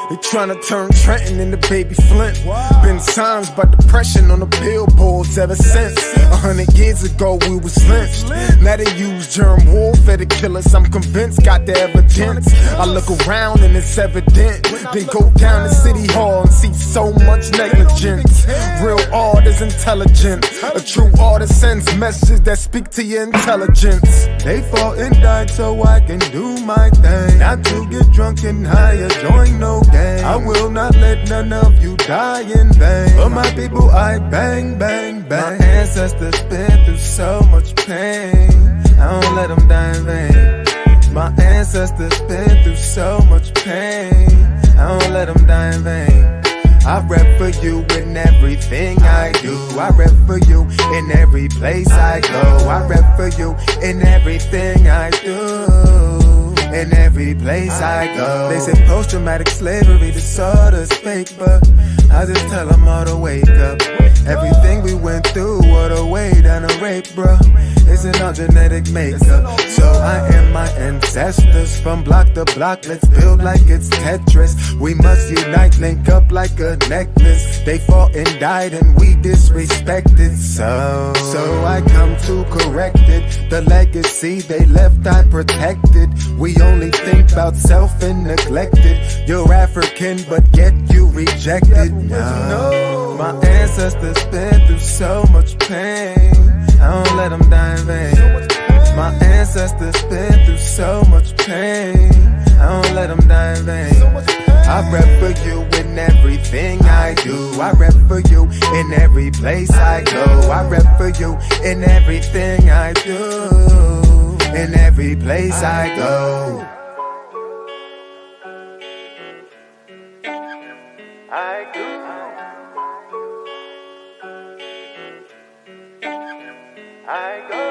They tryna turn Trenton into Baby Flint. Been signs by depression on the billboards ever since. 100 years ago we was lynched. Now they use germ warfare to kill us. I'm convinced, got the evidence. I look around and it's evident. Then go down to City Hall and see so much negligence. Real art is intelligent. A true artist sends messages that speak to your intelligence. They fought and died so I can do my thing. Not to get drunk and high or join no game. I will not let none of you die in vain. For my people I bang, bang, bang. My ancestors been through so much pain. I don't let them die in vain. My ancestors been through so much pain. I don't let them die in vain. I rep for you in everything I do. I rep for you in every place I go. I rep for you in everything I do. In every place I go. They say post-traumatic slavery disorder's fake, but I just tell them all to wake up. Everything we went through, what a way down a rape, bro. Isn't our genetic makeup. So I am my ancestors from block to block. Let's build like it's Tetris. We must unite, link up like a necklace. They fought and died and we disrespected. So I come to correct it. The legacy they left I protected. We only think about self and neglected. You're African but yet you rejected. No. My ancestors been through so much pain. I don't let them die in vain. My ancestors been through so much pain. I don't let them die in vain. I rep for you in everything I do. I rep for you in every place I go. I rep for you in everything I do. In every place I go. I do. I go.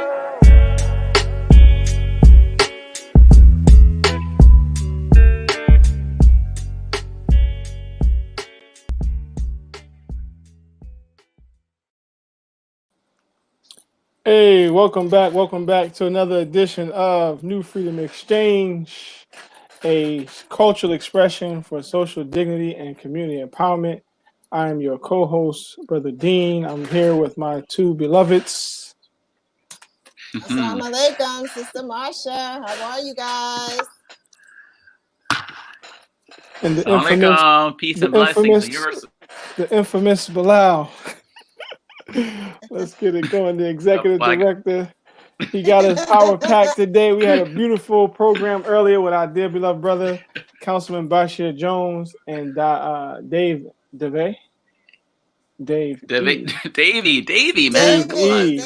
Hey, welcome back to another edition of New Freedom Exchange, a cultural expression for social dignity and community empowerment. I am your co-host, Brother Deen. I'm here with my two beloveds. Assalamu alaikum, Sister Marsha. How are you guys? And the infamous, peace and blessings. The infamous Bilal. Let's get it going. The executive director. He got his power pack today. We had a beautiful program earlier with our dear beloved brother, Councilman Bashir Jones and Dave DeVay. Davey, man. Davey.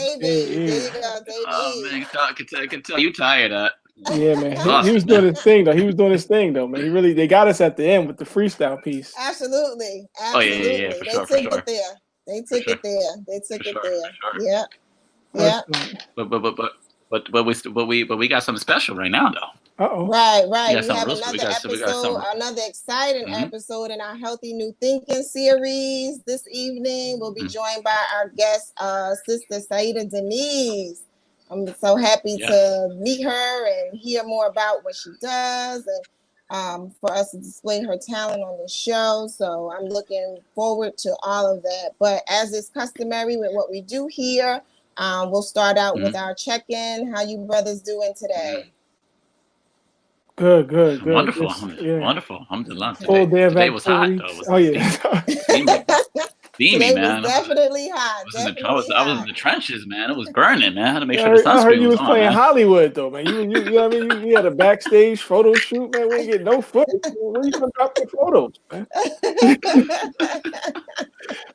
Oh man, I can tell you tired of. Yeah, man. He was doing his thing though. Man. They got us at the end with the freestyle piece. Absolutely. Oh yeah. They took it there. Yeah. Yeah. But we got something special right now though. Uh-oh. Right. We have another exciting episode in our Healthy New Thinking series. This evening we'll be joined by our guest, Sister Saidah Denise. I'm so happy to meet her and hear more about what she does and for us to display her talent on the show. So I'm looking forward to all of that. But as is customary with what we do here, we'll start out with our check-in. How you brothers doing today? Good. Wonderful. Wonderful. Alhamdulillah. Today was hot though. Steamy, man. Was definitely hot. I was in the trenches, man. It was burning, man. I had to make sure the sunscreen I heard you was playing man. Hollywood though, man. You know what I mean? You had a backstage photo shoot, man. We didn't get no footage. Where you gonna drop the photos, man?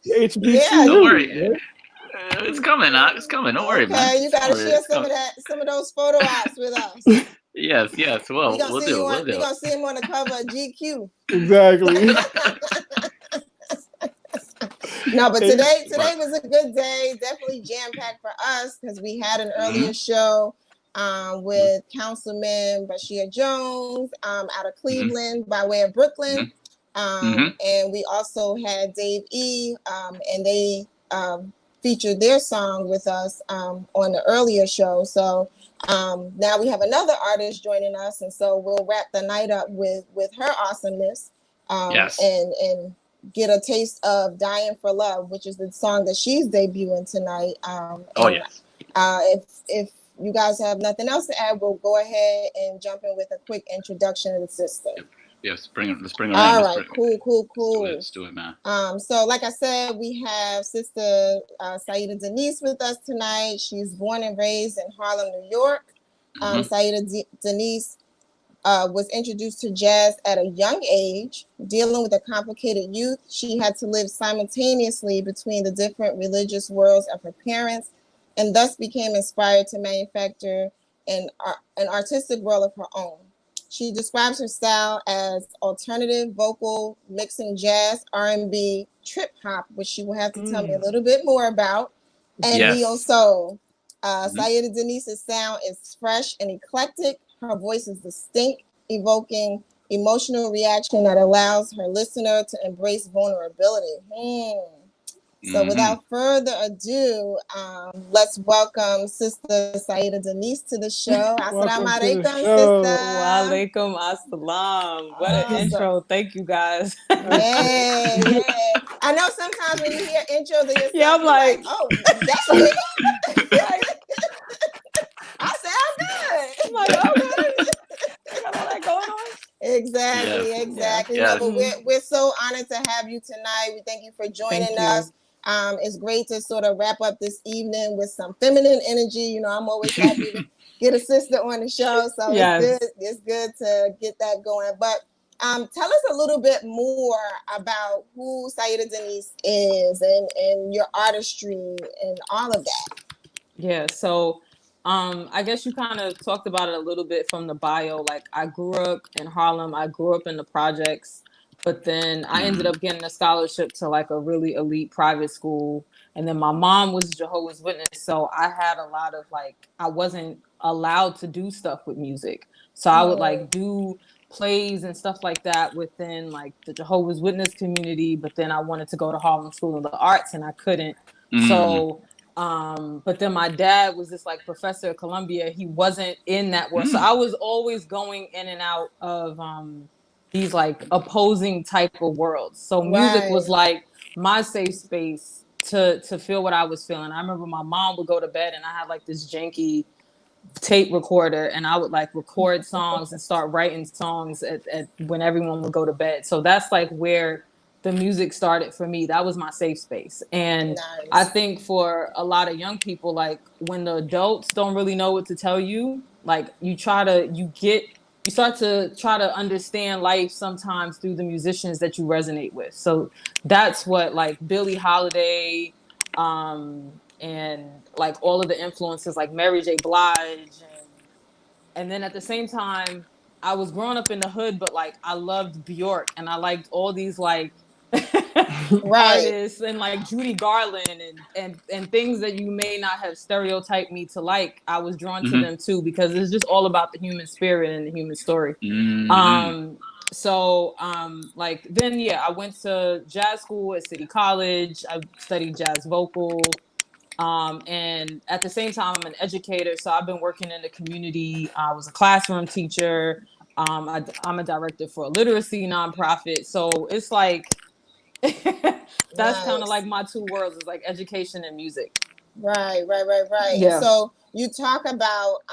HBCU. Don't worry. Man. It's coming, Don't worry, man. Okay, you gotta share some of those photo ops with us. Yes. Well, we'll do. We're gonna see him on the cover of GQ. Exactly. No, but today was a good day. Definitely jam-packed for us because we had an earlier show with Councilman Bashir Jones out of Cleveland by way of Brooklyn. And we also had Dave E. And they featured their song with us on the earlier show. So now we have another artist joining us, and so we'll wrap the night up with her awesomeness, and get a taste of "Dying for Love," which is the song that she's debuting tonight. If you guys have nothing else to add, we'll go ahead and jump in with a quick introduction of the sister. Let's bring her in. All right, cool. Let's do it, man. So like I said, we have Sister Saidah Denise with us tonight. She's born and raised in Harlem, New York. Saidah Denise was introduced to jazz at a young age. Dealing with a complicated youth, she had to live simultaneously between the different religious worlds of her parents, and thus became inspired to manufacture an artistic world of her own. She describes her style as alternative vocal, mixing jazz, R&B, trip hop, which she will have to tell me a little bit more about, and neo soul. Saidah Denise's sound is fresh and eclectic. Her voice is distinct, evoking emotional reaction that allows her listener to embrace vulnerability. So without further ado, let's welcome Sister Saidah Denise to the show. Assalamu alaikum, sister. Wa alaikum assalam. What an intro. Thank you, guys. Yeah. I know sometimes when you hear intros of yourself, I'm like, oh, that's me. I sound good. I'm like, okay. I got all that going on. Exactly. Yeah. No, but we're so honored to have you tonight. We thank you for joining us. It's great to sort of wrap up this evening with some feminine energy. You know, I'm always happy to get a sister on the show. So it's good to get that going. But tell us a little bit more about who Saidah Denise is and your artistry and all of that. Yeah, so I guess you kind of talked about it a little bit from the bio. Like, I grew up in Harlem. I grew up in the projects. But then I ended up getting a scholarship to like a really elite private school. And then my mom was Jehovah's Witness. So I had a lot of I wasn't allowed to do stuff with music. So I would do plays and stuff like that within the Jehovah's Witness community. But then I wanted to go to Harlem School of the Arts and I couldn't. So, but then my dad was this professor at Columbia. He wasn't in that world. So I was always going in and out of, these opposing type of worlds. So music was my safe space to feel what I was feeling. I remember my mom would go to bed and I had this janky tape recorder and I would record songs and start writing songs at when everyone would go to bed. So that's where the music started for me. That was my safe space. And I think for a lot of young people, when the adults don't really know what to tell you, you start to try to understand life sometimes through the musicians that you resonate with. So that's what Billie Holiday and all of the influences Mary J. Blige. And then at the same time, I was growing up in the hood, but I loved Bjork and I liked all these artists and Judy Garland and things that you may not have stereotyped me to like. I was drawn to them too because it's just all about the human spirit and the human story. Then I went to jazz school at City College. I studied jazz vocal. And at the same time, I'm an educator. So I've been working in the community. I was a classroom teacher. I'm a director for a literacy nonprofit. So it's that's kind of my two worlds is education and music. Right. Yeah. So you talk about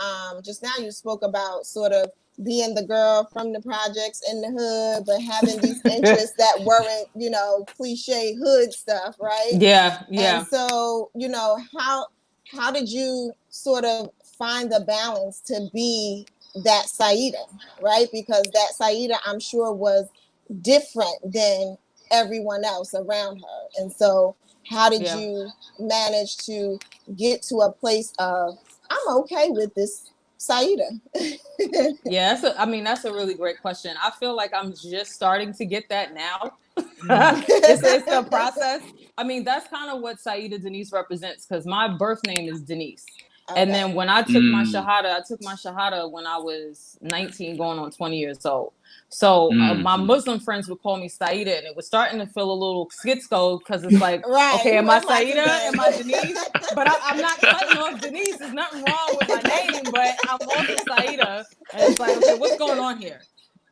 just now you spoke about sort of being the girl from the projects in the hood, but having these interests that weren't, cliche hood stuff, right? Yeah. And so, how did you sort of find the balance to be that Saidah, right? Because that Saidah, I'm sure, was different than everyone else around her. And so how did you manage to get to a place of, I'm okay with this Saidah? Yeah, that's a really great question. I feel like I'm just starting to get that now. It's a process. That's kind of what Saidah Denise represents because my birth name is Denise. And then when I took my shahada when I was 19, going on 20 years old. So my Muslim friends would call me Saidah, and it was starting to feel a little schizo because it's like, okay, am I Saidah? Am I Denise? But I'm not cutting off Denise. There's nothing wrong with my name, but I'm also Saidah. And it's like, okay, what's going on here?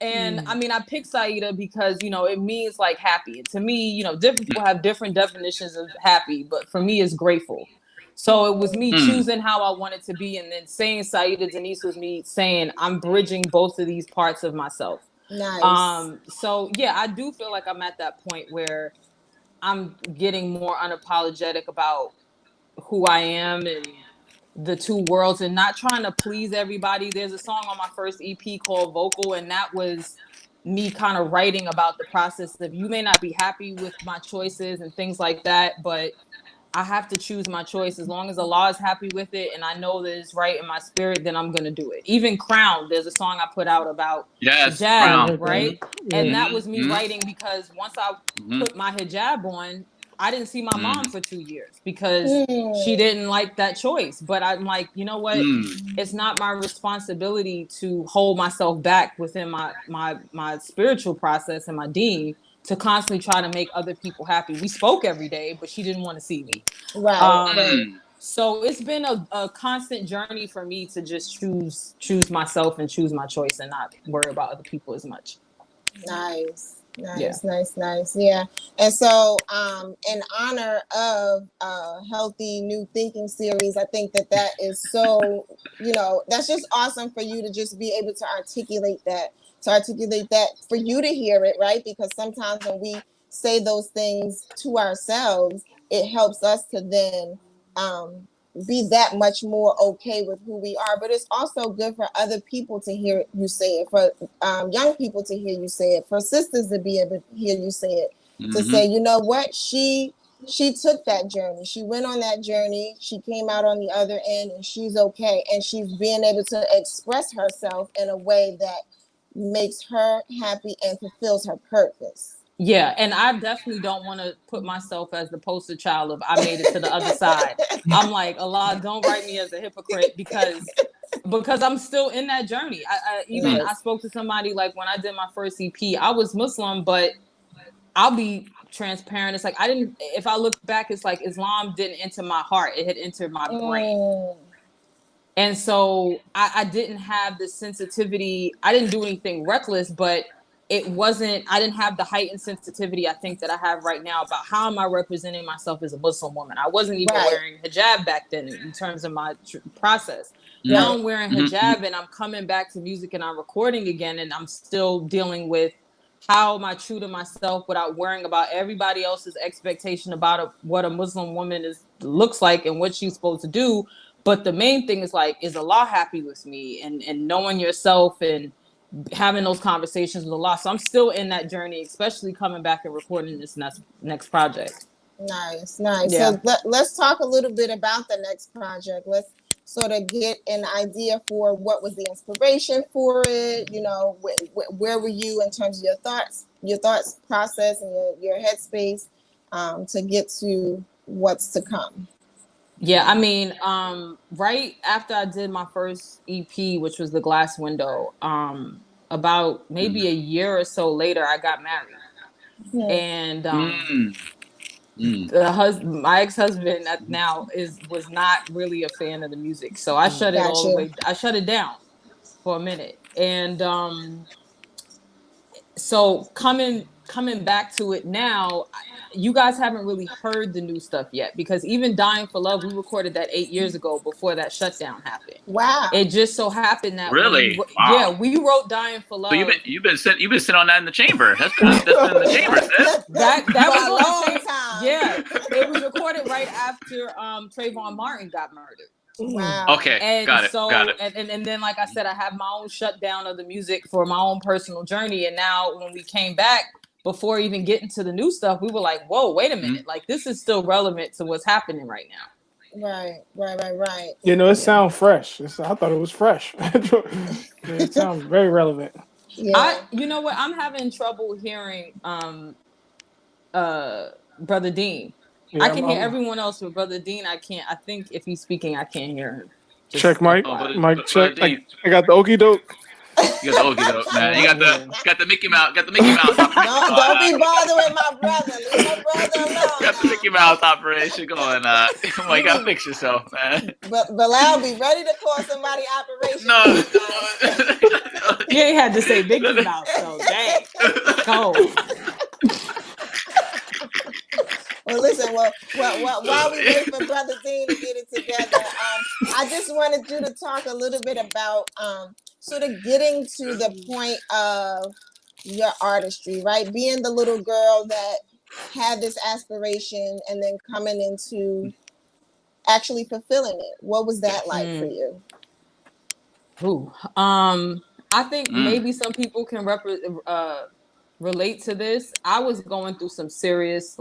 And I mean, I picked Saidah because, you know, it means like happy. And to me, you know, different people have different definitions of happy, but for me, it's grateful. So it was me choosing how I wanted to be. And then saying Saidah Denise was me saying I'm bridging both of these parts of myself. Nice. So yeah, I do feel like I'm at that point where I'm getting more unapologetic about who I am and the two worlds and not trying to please everybody. There's a song on my first EP called Vocal, and that was me kind of writing about the process of you may not be happy with my choices and things like that, but I have to choose my choice. As long as Allah is happy with it and I know that it's right in my spirit, then I'm going to do it. Even Crown, there's a song I put out about hijab, right? And that was me writing because once I put my hijab on, I didn't see my mom for 2 years because she didn't like that choice. But I'm like, you know what? It's not my responsibility to hold myself back within my spiritual process and my deen to constantly try to make other people happy. We spoke every day, but she didn't want to see me. Right. So it's been a constant journey for me to just choose myself and choose my choice and not worry about other people as much. Nice. Yeah. And so in honor of Healthy New Thinking series, I think that is so, you know, that's just awesome for you to just be able to articulate that for you to hear it, right? Because sometimes when we say those things to ourselves, it helps us to then be that much more okay with who we are. But it's also good for other people to hear you say it, for young people to hear you say it, for sisters to be able to hear you say it, to say, you know what, she took that journey. She went on that journey. She came out on the other end and she's okay. And she's being able to express herself in a way that makes her happy and fulfills her purpose. Yeah, and I definitely don't want to put myself as the poster child of I made it to the other side. I'm like, Allah, don't write me as a hypocrite because I'm still in that journey. I spoke to somebody like when I did my first EP, I was Muslim, but I'll be transparent. It's like if I look back, it's like Islam didn't enter my heart. It had entered my brain. And so I didn't have the sensitivity. I didn't do anything reckless, but I didn't have the heightened sensitivity I think that I have right now about how am I representing myself as a Muslim woman. I wasn't even wearing hijab back then in terms of my process. Now I'm wearing hijab and I'm coming back to music and I'm recording again and I'm still dealing with how am I true to myself without worrying about everybody else's expectation about what a Muslim woman looks like and what she's supposed to do. But the main thing is like, is Allah happy with me and knowing yourself and having those conversations with Allah. So I'm still in that journey, especially coming back and recording this next project. Nice. Yeah. So let's talk a little bit about the next project. Let's sort of get an idea for what was the inspiration for it. You know, where were you in terms of your thoughts process and your headspace to get to what's to come. Yeah, I mean, right after I did my first EP, which was The Glass Window, about maybe a year or so later, I got married. And my ex-husband now was not really a fan of the music. So I shut it all the way. I shut it down for a minute. And so coming back to it now, you guys haven't really heard the new stuff yet because even Dying for Love, we recorded that 8 years ago before that shutdown happened. Wow! It just so happened that wow. We wrote Dying for Love. So you've been sitting on that in the chamber. That's been in the chamber, sis. That was a long time. Yeah, it was recorded right after Trayvon Martin got murdered. Wow. Okay. And got it. So, and then, like I said, I have my own shutdown of the music for my own personal journey. And now when we came back, before even getting to the new stuff, we were like, whoa, wait a minute. Like, this is still relevant to what's happening right now. Right. You know, it sounds fresh. I thought it was fresh. It sounds very relevant. Yeah. You know what? I'm having trouble hearing Brother Deen. Yeah, I can hear everyone else, but Brother Deen, I can't. I think if he's speaking, I can't hear him. Check, Mike. Mike, check. I got the okie doke. You got the okie doke, man. You got the Mickey Mouse. Got the Mickey Mouse. Don't be bothering my brother. Leave my brother alone. Got the Mickey Mouse operation going. Come on, you gotta fix yourself, man. But Bilal, be ready to call somebody operation. No. You ain't had to say Mickey Mouse, so dang. Go. Well, listen. Well, while we wait for Brother Deen to get it together, I just wanted you to talk a little bit about sort of getting to the point of your artistry, right? Being the little girl that had this aspiration and then coming into actually fulfilling it. What was that like for you? Ooh, I think maybe some people can relate to this. I was going through some serious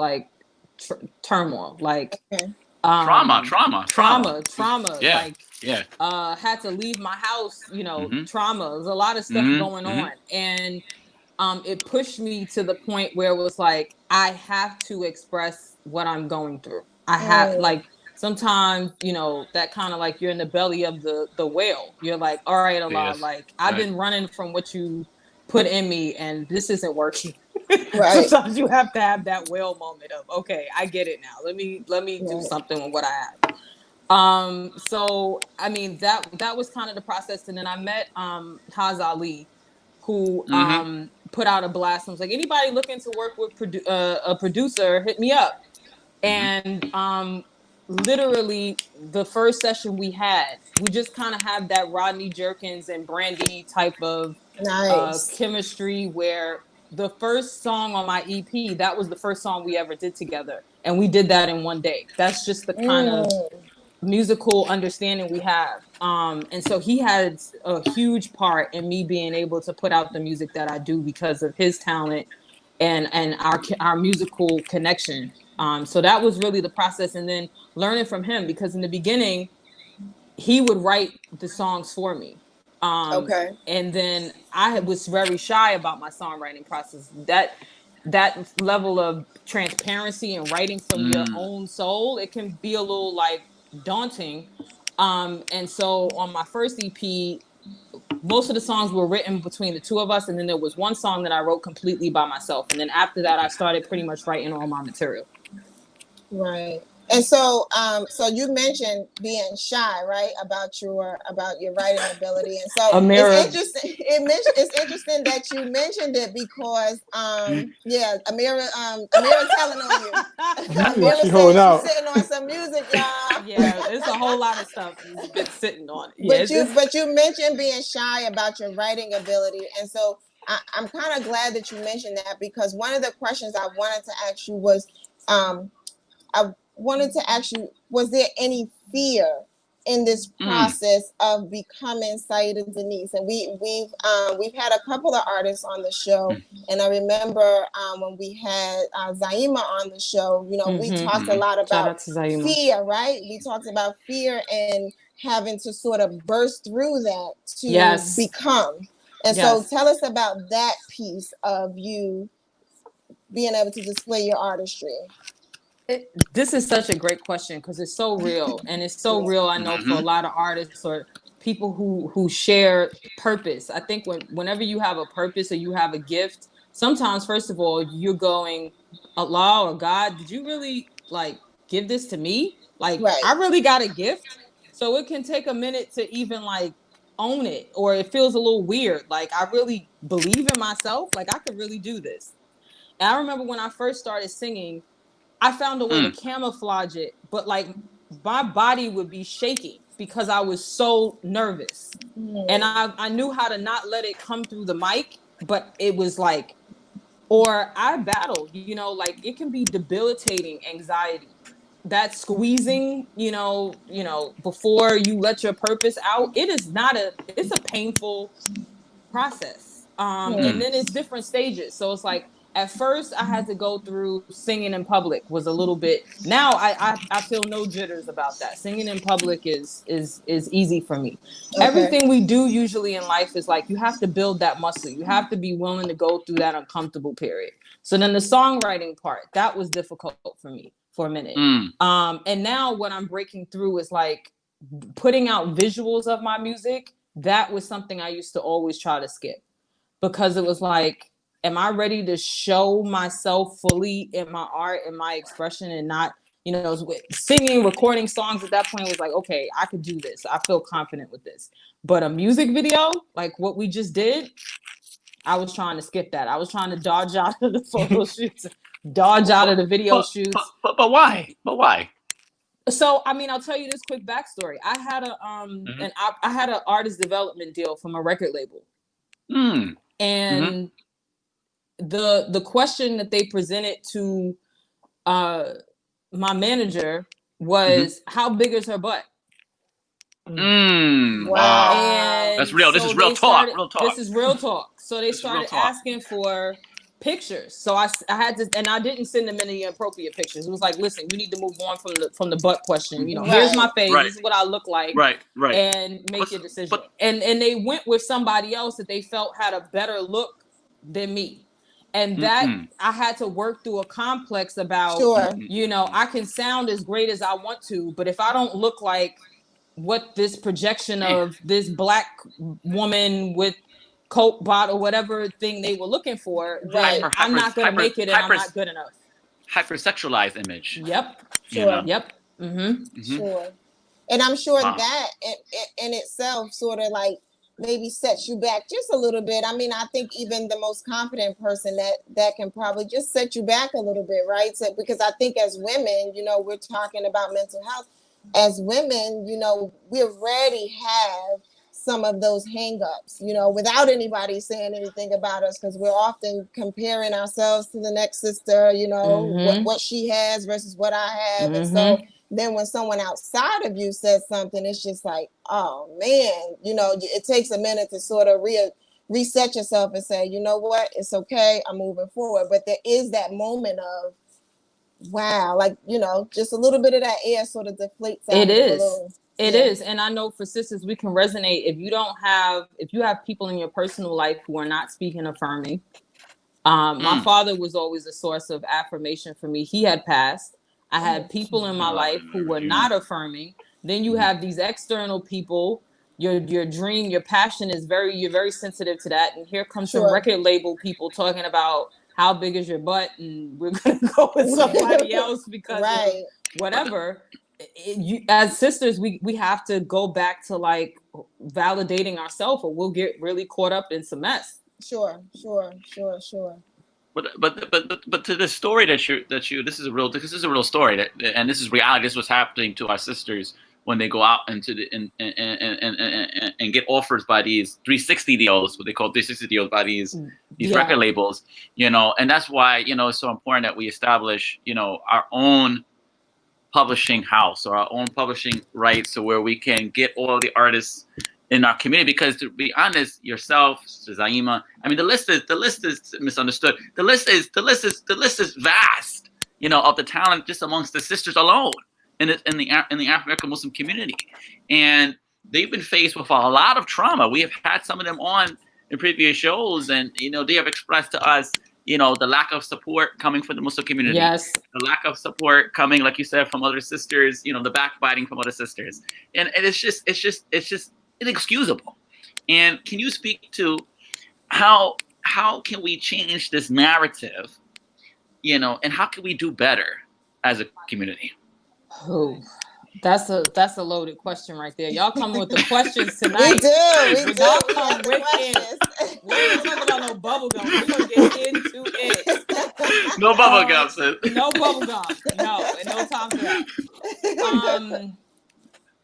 turmoil, trauma. Yeah. Like, had to leave my house, trauma. There's a lot of stuff going on. And it pushed me to the point where it was like, I have to express what I'm going through. I have, sometimes, that kind of like you're in the belly of the whale. You're like, all right, Allah, I've been running from what you put in me and this isn't working. Right. Sometimes you have to have that whale moment of, okay, I get it now. Let me do something with what I have. So I mean that was kind of the process, and then I met Haz Ali, who put out a blast and was like, anybody looking to work with a producer, hit me up. And literally the first session we had, we just kind of have that Rodney Jerkins and Brandy type of chemistry, where the first song on my EP, that was the first song we ever did together, and we did that in one day. That's just the kind of musical understanding we have. And so he had a huge part in me being able to put out the music that I do because of his talent and our musical connection. So that was really the process, and then learning from him, because in the beginning he would write the songs for me. And then I was very shy about my songwriting process. That level of transparency and writing from your own soul, it can be a little daunting. And so on my first EP, most of the songs were written between the two of us, and then there was one song that I wrote completely by myself. And then after that, I started pretty much writing all my material. Right. And so, so you mentioned being shy, right, about your writing ability, and so it's interesting. It's interesting that you mentioned it because, Amira telling on you. Amira said she's sitting on some music, y'all. Yeah, it's a whole lot of stuff you've been sitting on. But you mentioned being shy about your writing ability, and so I'm kind of glad that you mentioned that, because one of the questions I wanted to ask you was, I wanted to ask you, was there any fear in this process of becoming Saidahdenise? And we've had a couple of artists on the show, and I remember when we had Zaima on the show, we talked a lot about fear, right? We talked about fear and having to sort of burst through that to become. And so tell us about that piece of you being able to display your artistry. This is such a great question, because it's so real, and it's so real. I know for a lot of artists or people who share purpose. I think whenever you have a purpose or you have a gift, sometimes, first of all, you're going, Allah or God, did you really give this to me? I really got a gift. So it can take a minute to even own it, or it feels a little weird. I really believe in myself. I could really do this. And I remember when I first started singing, I found a way to camouflage it, but my body would be shaking because I was so nervous. And I knew how to not let it come through the mic, but it was or I battled, it can be debilitating anxiety. That squeezing, before you let your purpose out, it's a painful process. And then it's different stages. So it's at first, I had to go through singing in public was a little bit. Now I feel no jitters about that. Singing in public is easy for me. Okay. Everything we do usually in life is you have to build that muscle. You have to be willing to go through that uncomfortable period. So then the songwriting part, that was difficult for me for a minute. And now what I'm breaking through is putting out visuals of my music, that was something I used to always try to skip, because it was like, am I ready to show myself fully in my art and my expression, and not, you know, singing, recording songs at that point was like, okay, I could do this. I feel confident with this. But a music video, like what we just did, I was trying to skip that. I was trying to dodge out of the photo shoots, dodge out of the video shoots. But why? But why? So, I mean, I'll tell you this quick backstory. I had a I had an artist development deal from a record label. And the question that they presented to my manager was, how big is her butt? Wow. And that's real. This is real talk. This is real talk. So they started asking for pictures. So I had to, and I didn't send them any inappropriate pictures. It was like, listen, we need to move on from the butt question. You know, here's my face. This is what I look like. Right. And make your decision. And they went with somebody else that they felt had a better look than me. And that I had to work through a complex about, you know, I can sound as great as I want to, but if I don't look like what this projection of this Black woman with Coke bottle, whatever thing they were looking for, then I'm not going to make it, and I'm not good enough. Hypersexualized image. Yep. Sure. You know? Yep. Sure. And I'm sure that in itself sort of like maybe sets you back just a little bit. I mean, I think even the most confident person that can probably just set you back a little bit, right? So, because I think as women, you know, we're talking about mental health. As women, you know, we already have some of those hangups, you know, without anybody saying anything about us, because we're often comparing ourselves to the next sister, you know, what she has versus what I have. And so then when someone outside of you says something, it's just like, oh man, you know, it takes a minute to sort of reset yourself and say, you know what, it's okay, I'm moving forward. But there is that moment of, wow, like, you know, just a little bit of that air sort of deflates out. It is. And I know for sisters, we can resonate. If you have people in your personal life who are not speaking affirming. My father was always a source of affirmation for me. He had passed. I had people in my life who were not affirming. Then you have these external people. Your dream, your passion is you're very sensitive to that. And here comes some record label people talking about how big is your butt, and we're gonna go with somebody else because of whatever. As sisters, we have to go back to like validating ourselves, or we'll get really caught up in some mess. Sure. But to the story that you this is a real story, and this is reality. This was happening to our sisters when they go out into and get offers by these 360 deals, what they call 360 deals by these record labels, you know. And that's why, you know, it's so important that we establish, you know, our own publishing house or our own publishing rights, so where we can get all of the artists in our community. Because to be honest, yourself, Zaima, I mean, the list is misunderstood. The list is vast, you know, of the talent just amongst the sisters alone in the African Muslim community. And they've been faced with a lot of trauma. We have had some of them on in previous shows, and, you know, they have expressed to us, you know, the lack of support coming from the Muslim community. Yes. The lack of support coming, like you said, from other sisters, you know, the backbiting from other sisters. And it's just inexcusable. And can you speak to how can we change this narrative, you know, and how can we do better as a community? Oh, that's a loaded question right there. Y'all come with the questions tonight. We do. Y'all come with it. We ain't talking about no bubble gum. We're gonna get into it. No bubble gum, sis. No bubble gum. No, and no time for that.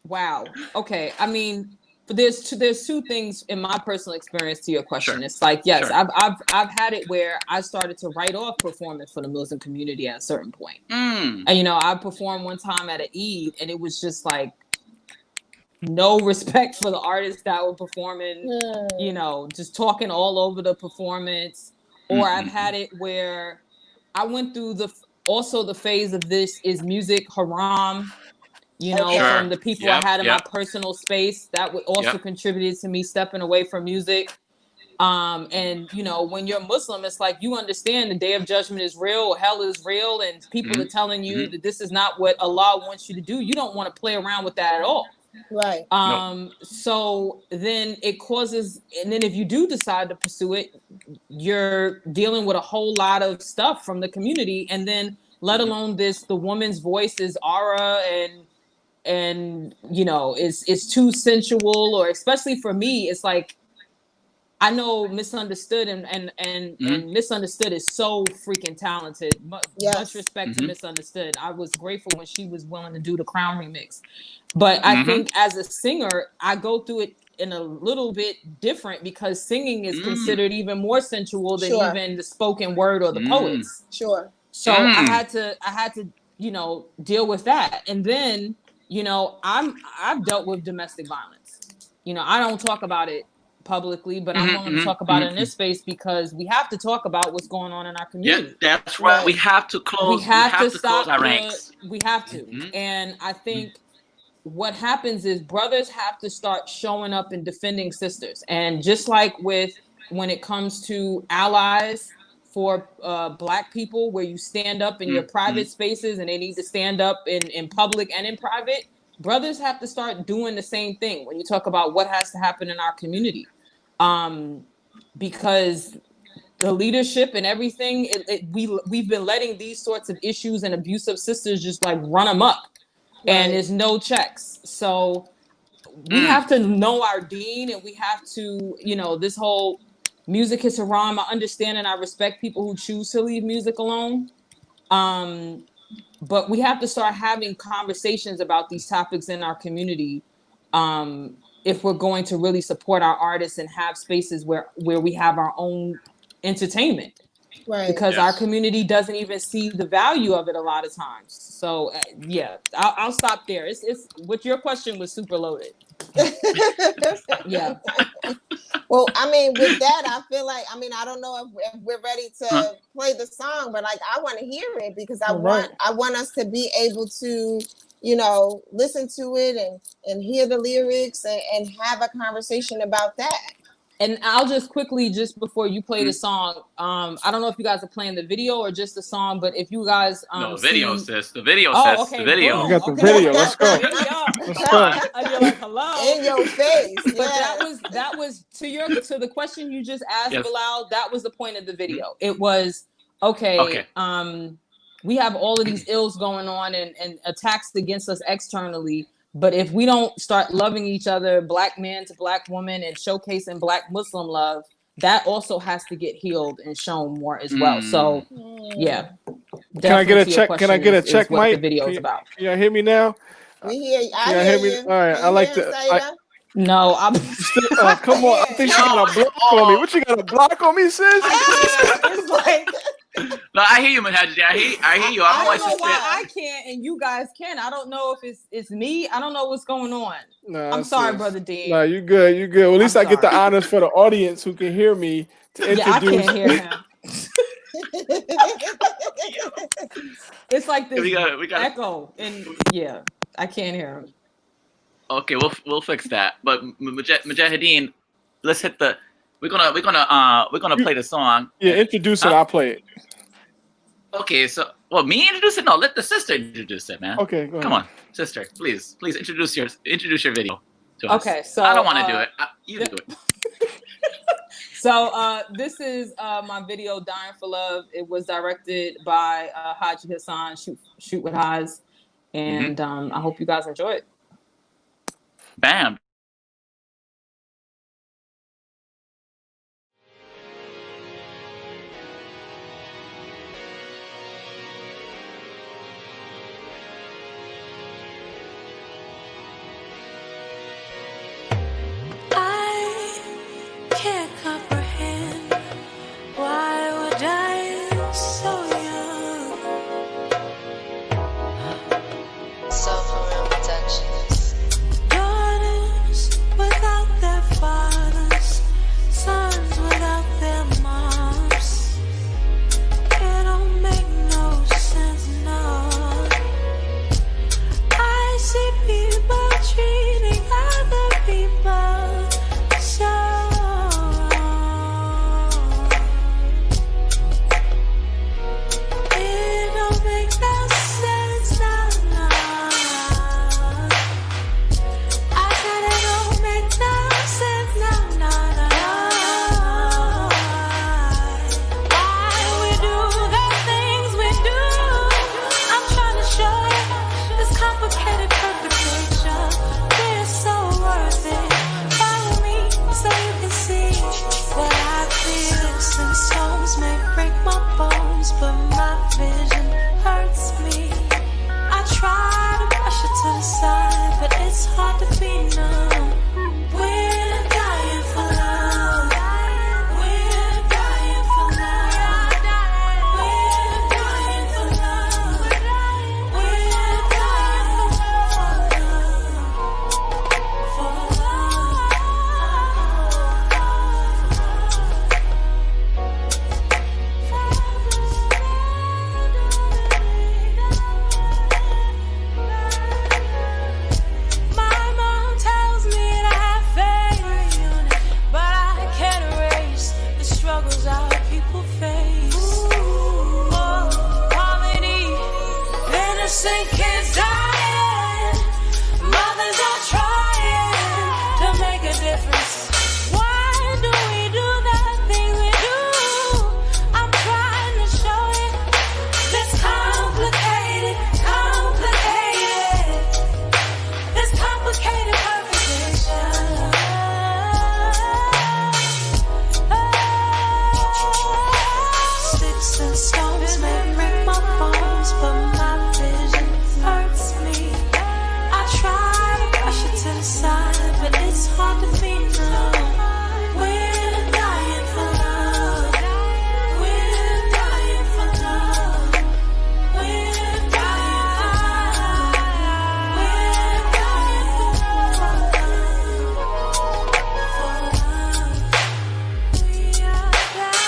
Wow. Okay. I mean, there's two things in my personal experience to your question. Sure. It's like, yes, sure. I've had it where I started to write off performing for the Muslim community at a certain point. And, you know, I performed one time at an Eid, and it was just like no respect for the artists that were performing, you know, just talking all over the performance. Or I've had it where I went through the phase of this is music haram. You know, from the people I had in my personal space, that would also contributed to me stepping away from music. And, you know, when you're Muslim, it's like you understand the Day of Judgment is real, hell is real, and people are telling you that this is not what Allah wants you to do. You don't want to play around with that at all. Right. So then it causes, and then if you do decide to pursue it, you're dealing with a whole lot of stuff from the community, and then let alone the woman's voice is aura and you know, it's too sensual, or especially for me, it's like, I know Misunderstood and Misunderstood is so freaking talented. Much respect to Misunderstood. I was grateful when she was willing to do the Crown remix. But I think as a singer, I go through it in a little bit different, because singing is considered even more sensual than even the spoken word or the poets. Sure. So I had to, you know, deal with that. And then, you know, I've dealt with domestic violence. You know, I don't talk about it publicly, but I'm willing to talk about it in this space, because we have to talk about what's going on in our community. Yeah, that's right. We have to close. We have to close our ranks. We have to. And I think what happens is brothers have to start showing up and defending sisters. And just like when it comes to allies for Black people, where you stand up in your private spaces, and they need to stand up in public and in private, brothers have to start doing the same thing when you talk about what has to happen in our community. Because the leadership and everything, we've been letting these sorts of issues and abusive sisters just like run amok, and there's no checks. So we have to know our Deen, and we have to, you know, this whole music is haram. I understand and I respect people who choose to leave music alone. But we have to start having conversations about these topics in our community, if we're going to really support our artists and have spaces where we have our own entertainment. Right. Because our community doesn't even see the value of it a lot of times. So I'll stop there. It's what your question was super loaded. Yeah. Well, I mean, with that, I feel like, I mean, I don't know if we're ready to play the song, but like, I want to hear it, because I want us to be able to, you know, listen to it and hear the lyrics and have a conversation about that. And I'll just quickly, just before you play the song, I don't know if you guys are playing the video or just the song, but if you guys the video, sis. The video, sis. Okay, the video. We got the video. Let's go. Let's go. And you're like, hello. In your face. But that was to the question you just asked, Bilal. That was the point of the video. It was okay. We have all of these ills going on and attacks against us externally. But if we don't start loving each other, Black man to Black woman, and showcasing Black Muslim love, that also has to get healed and shown more as well. So, yeah. Can I get a check? Can I get a check, Mike? The video's about. Can you hear me now? We hear you. I hear you. All right. I like to. No, I'm. Come on. I think she got a block on me. What, you got a block on me, sis? It's like. No, I hear you, Manhaji. I hear you. I don't know why I can't and you guys can. I don't know if it's me. I don't know what's going on. No, I'm sorry, Brother Deen. No, you good. You good. Well, at least I get the honors for the audience who can hear me to introduce. I can't hear him. It's like this we got echo, and I can't hear him. Okay, we'll fix that. But Mujahideen, let's hit the. We're gonna play the song. Yeah, introduce it. I'll play it. Okay, so me introduce it? No, let the sister introduce it, man. Okay, go ahead. Come on, sister, please introduce your video to us. Okay, so I don't want to do it. You do it. So this is my video, "Dying for Love." It was directed by Haji Hassan, Shoot with Haz, and I hope you guys enjoy it. Bam. people face. Poverty, innocent kids dying, mothers are trying to make a difference. Why do we do the things we do? I'm trying to show you this complicated, this complicated perfection. Sticks and stones may break my bones, but my vision hurts me. I try to push it to the side, but it's hard to be numb. We're dying for love. We're dying for love. We're dying for love. We're dying for love. We are dying.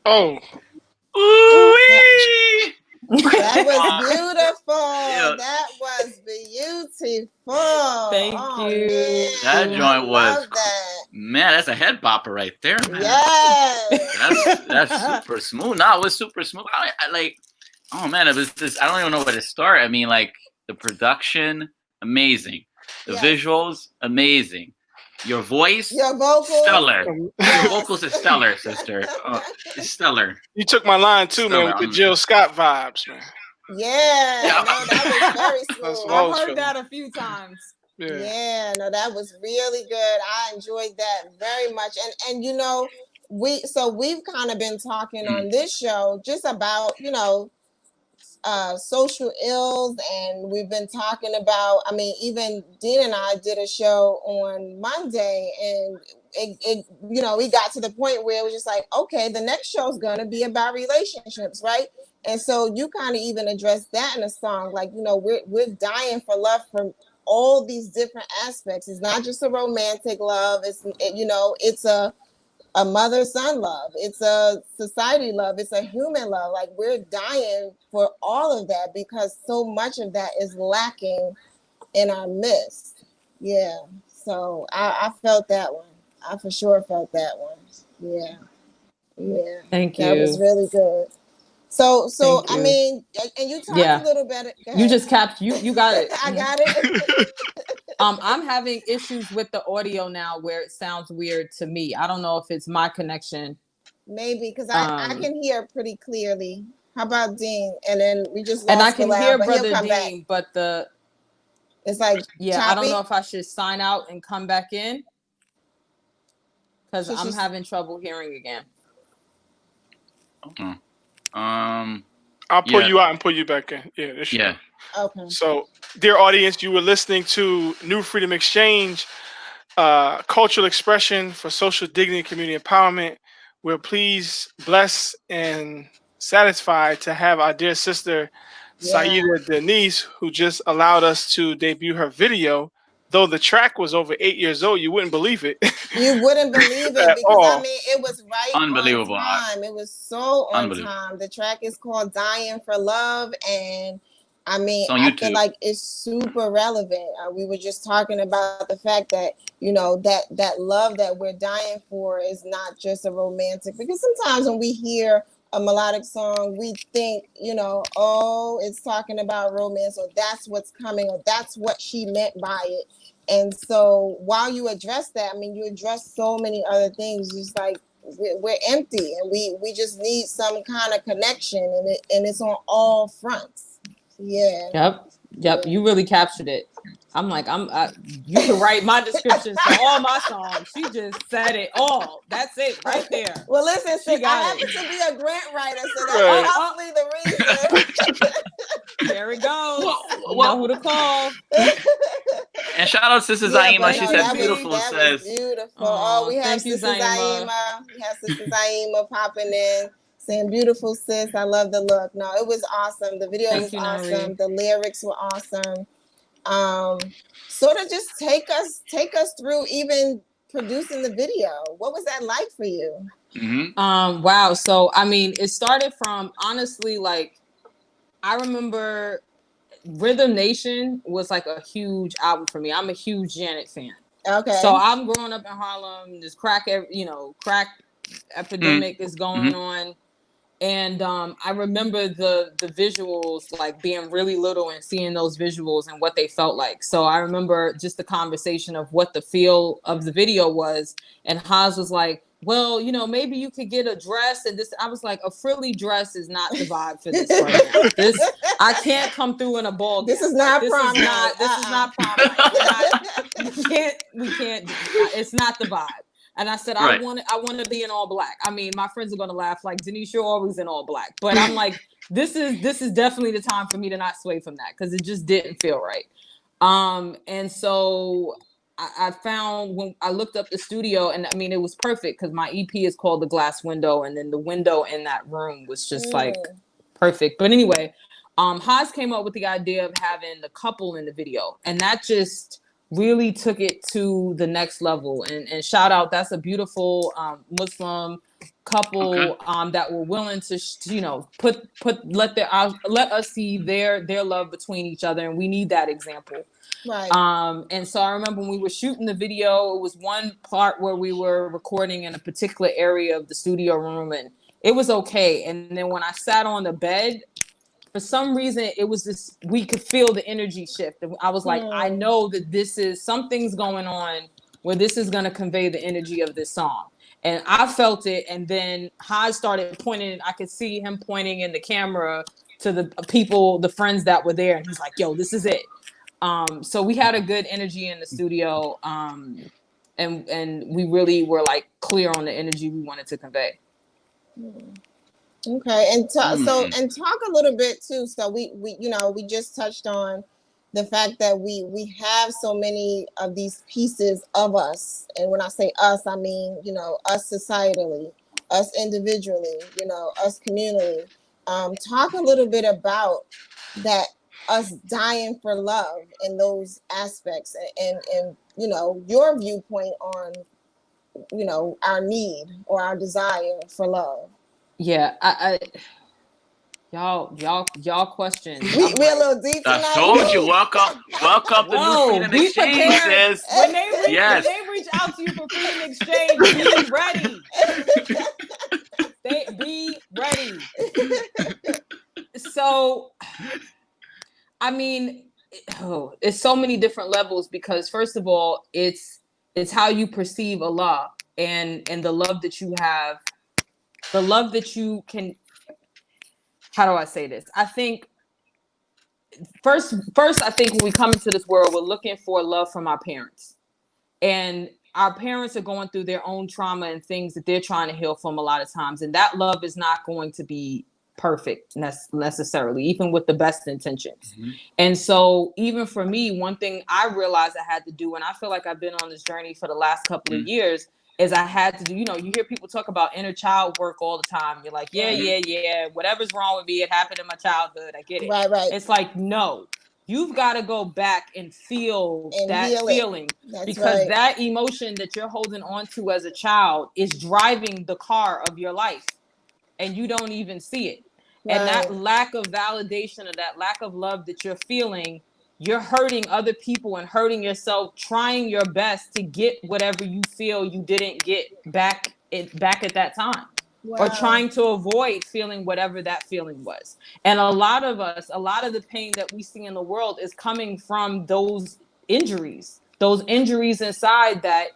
Oh, Ooh-wee! That was beautiful. That was beautiful. Thank you. Man. That joint was, Love that. man, that's a head bopper right there, man. Yes. That's super smooth. No, it was super smooth. I like, oh man, it was just, I don't even know where to start. I mean, like, the production, amazing. The Yes. visuals, amazing. Your voice, Your vocals. stellar. Your vocals is stellar, sister. It's stellar. you took my line too, man, with the Jill Scott vibes, man. Yeah. No, that was very That's smooth. what I I've was heard feeling. that a few times. Yeah. Yeah, no, that was really good. I enjoyed that very much. And you know, we've kind of been talking on this show just about, you know, social ills, and we've been talking about, I mean, even Deen and I did a show on Monday, and it you know, we got to the point where it was just like, okay, the next show is going to be about relationships, right? And so you kind of even addressed that in a song, like, you know, we're dying for love from all these different aspects. It's not just a romantic love. You know, it's a mother-son love. It's a society love. It's a human love. Like, we're dying for all of that because so much of that is lacking in our midst. Yeah. So I felt that one. I for sure felt that one. Yeah. Yeah. Thank you. That was really good. So I mean, and you talked a little bit. You just you got it. I got it. I'm having issues with the audio now where it sounds weird to me. I don't know if it's my connection. Maybe because I can hear pretty clearly. How about Deen? And then we just lost and I can Bilal, hear but Brother he'll come Deen, back. but it's like choppy. I don't know if I should sign out and come back in because I'm having trouble hearing again. Okay. I'll pull you out and pull you back in. Yeah. This yeah. Okay. So, dear audience, you were listening to New Freedom Exchange, cultural expression for social dignity and community empowerment. We're pleased, blessed, and satisfied to have our dear sister, Saidah Denise, who just allowed us to debut her video. Though the track was over 8 years old, you wouldn't believe it. You wouldn't believe it because I mean, it was right unbelievable. On time. It was so on time. The track is called "Dying for Love," and I mean, I feel like it's super relevant. We were just talking about the fact that, you know, that love that we're dying for is not just a romantic. Because sometimes when we hear a melodic song, we think, you know, oh, it's talking about romance, or that's what's coming, or that's what she meant by it. And so while you address that, I mean, you address so many other things. Just like we're empty, and we just need some kind of connection, and it's on all fronts. Yeah. Yep. You really captured it. I'm like, you can write my descriptions for all my songs. She just said it all. That's it right there. Well, listen, I happen to be a grant writer, so that's probably the reason. There we go. You know who to call. And shout out to Sister Zaima. She said beautiful. That was beautiful. Oh, we have Sister Zaima. We have Sister Zaima popping in. Saying beautiful, sis. I love the look. No, it was awesome. The video was awesome. The lyrics were awesome. Sort of just take us through even producing the video. What was that like for you? Mm-hmm. Wow. So I mean, it started from honestly, like I remember Rhythm Nation was like a huge album for me. I'm a huge Janet fan. Okay. So I'm growing up in Harlem. This crack epidemic is going on. And I remember the visuals, like being really little and seeing those visuals and what they felt like. So I remember just the conversation of what the feel of the video was. And Haas was like, well, maybe you could get a dress. And this, I was like, a frilly dress is not the vibe for this right now. I can't come through in a ball gown. This is not prom night. This is not prom night. We can't. It's not the vibe. And I said, I want to be in all black. I mean, my friends are going to laugh like, Denise, you're always in all black. But I'm like, this is definitely the time for me to not sway from that because it just didn't feel right. And so I found when I looked up the studio, and I mean, it was perfect because my EP is called The Glass Window. And then the window in that room was just like perfect. But anyway, Haas came up with the idea of having the couple in the video. And that just really took it to the next level. And shout out, that's a beautiful Muslim couple that were willing to let us see their love between each other, and we need that example. Right. And so I remember when we were shooting the video, it was one part where we were recording in a particular area of the studio room, and it was okay. And then when I sat on the bed, for some reason, it was this, we could feel the energy shift. And I was like, I know that something's going on where this is going to convey the energy of this song. And I felt it. And then Haas started pointing, I could see him pointing in the camera to the people, the friends that were there. And he's like, yo, this is it. So we had a good energy in the studio. And we really were like clear on the energy we wanted to convey. Okay, and talk a little bit too. So we just touched on the fact that we have so many of these pieces of us, and when I say us, I mean us societally, us individually, us communally. Talk a little bit about that, us dying for love in those aspects, and your viewpoint on our need or our desire for love. Yeah, y'all questions. We a little deep tonight. I told you, welcome to New Freedom Exchange. Says when they reach out to you for Freedom Exchange, be ready. Be ready. So, I mean, it's so many different levels because first of all, it's how you perceive Allah and the love that you have. The love that you can, how do I say this? I think first, I think when we come into this world, we're looking for love from our parents. And our parents are going through their own trauma and things that they're trying to heal from a lot of times. And that love is not going to be perfect necessarily, even with the best intentions. Mm-hmm. And so even for me, one thing I realized I had to do, and I feel like I've been on this journey for the last couple of years, is I had to do, you hear people talk about inner child work all the time. You're like, yeah, whatever's wrong with me, it happened in my childhood. I get it. Right. It's like, no, you've got to go back and feel that feeling because that emotion that you're holding on to as a child is driving the car of your life and you don't even see it. Right. And that lack of validation or that lack of love that you're feeling, you're hurting other people and hurting yourself, trying your best to get whatever you feel you didn't get back at that time. Wow. Or trying to avoid feeling whatever that feeling was. And a lot of the pain that we see in the world is coming from those injuries inside that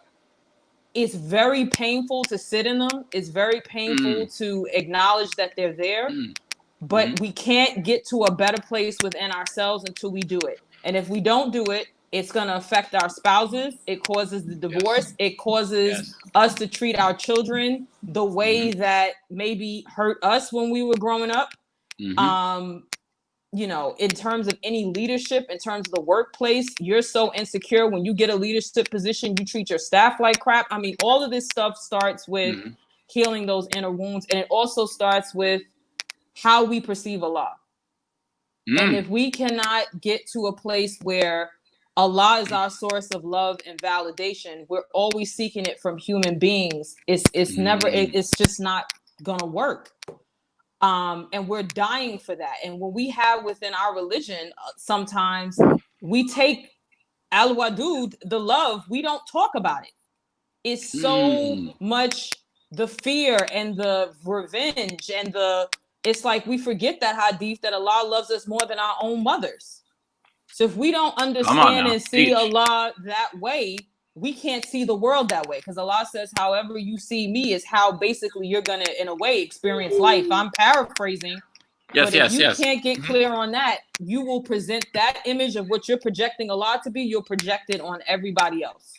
it's very painful to sit in them. It's very painful to acknowledge that they're there, but we can't get to a better place within ourselves until we do it. And if we don't do it, It's going to affect our spouses. It causes the divorce. It causes us to treat our children the way that maybe hurt us when we were growing up. You know, in terms of any leadership, in terms of the workplace, you're so insecure. When you get a leadership position, you treat your staff like crap. I mean, all of this stuff starts with healing those inner wounds. And it also starts with how we perceive Allah. And if we cannot get to a place where Allah is our source of love and validation, we're always seeking it from human beings. It's never, it's just not gonna work. And we're dying for that. And when we have within our religion, sometimes we take al-wadud, the love, we don't talk about it. It's so much the fear and the revenge and it's like we forget that hadith that Allah loves us more than our own mothers. So if we don't understand and see Allah that way, we can't see the world that way, because Allah says, however you see me is how basically you're going to, in a way, experience life. I'm paraphrasing. But if you can't get clear on that, you will present that image of what you're projecting Allah to be, you'll project it on everybody else.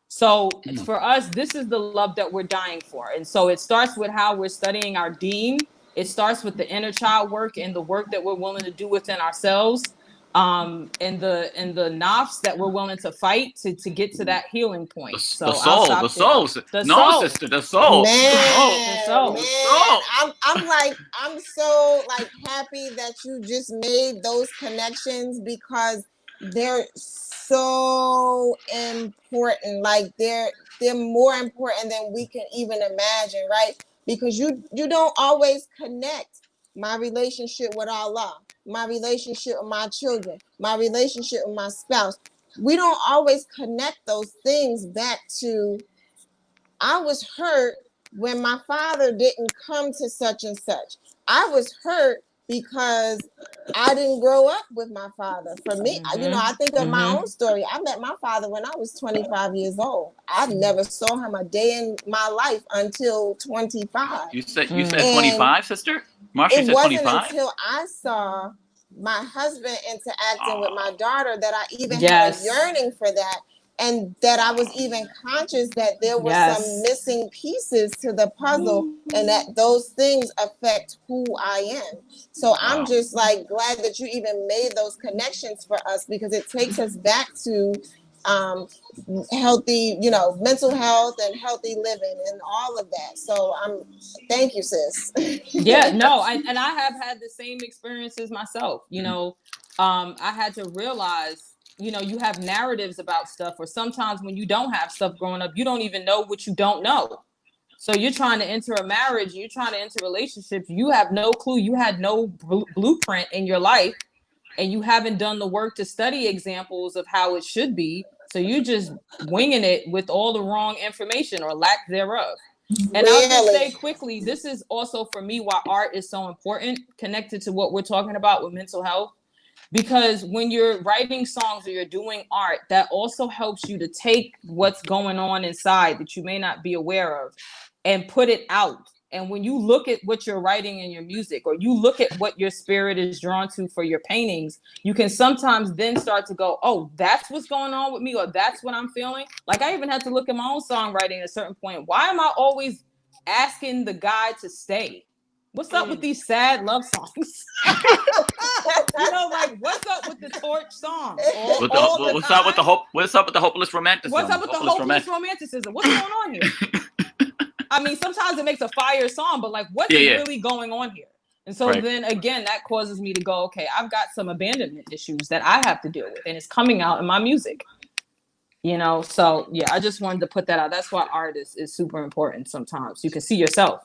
So for us, this is the love that we're dying for. And so it starts with how we're studying our deen. It starts with the inner child work and the work that we're willing to do within ourselves. And the nafs that we're willing to fight to get to that healing point. The soul. Man, I'm so like happy that you just made those connections, because they're so important. Like they're more important than we can even imagine, right? Because you don't always connect my relationship with Allah, my relationship with my children, my relationship with my spouse. We don't always connect those things back to, I was hurt when my father didn't come to such and such. I was hurt because I didn't grow up with my father. For me, you know, I think of my own story. I met my father when I was 25 years old. I never saw him a day in my life until 25. You said 25, Sister Marsha? It wasn't until I saw my husband interacting with my daughter that I even had a yearning for that, and that I was even conscious that there were some missing pieces to the puzzle, and that those things affect who I am. So I'm just like glad that you even made those connections for us, because it takes us back to healthy, you know, mental health and healthy living and all of that. So thank you, sis. And I have had the same experiences myself. You know, I had to realize, you know, you have narratives about stuff, or sometimes when you don't have stuff growing up, you don't even know what you don't know. So you're trying to enter a marriage, you're trying to enter relationships, you have no clue, you had no blueprint in your life, and you haven't done the work to study examples of how it should be. So you're just winging it with all the wrong information or lack thereof. And I'll just say quickly, this is also for me why art is so important, connected to what we're talking about with mental health. Because when you're writing songs or you're doing art, that also helps you to take what's going on inside that you may not be aware of and put it out. And when you look at what you're writing in your music, or you look at what your spirit is drawn to for your paintings, you can sometimes then start to go, oh, that's what's going on with me, or that's what I'm feeling. Like I even had to look at my own songwriting at a certain point. Why am I always asking the guy to stay? What's up with these sad love songs? You know, like what's up with the torch song? What's up with the hopeless romanticism? What's up with the hopeless romanticism? What's going on here? I mean, sometimes it makes a fire song, but like, what's really going on here? And so then again, that causes me to go, okay, I've got some abandonment issues that I have to deal with, and it's coming out in my music. You know, so yeah, I just wanted to put that out. That's why art is super important. Sometimes you can see yourself.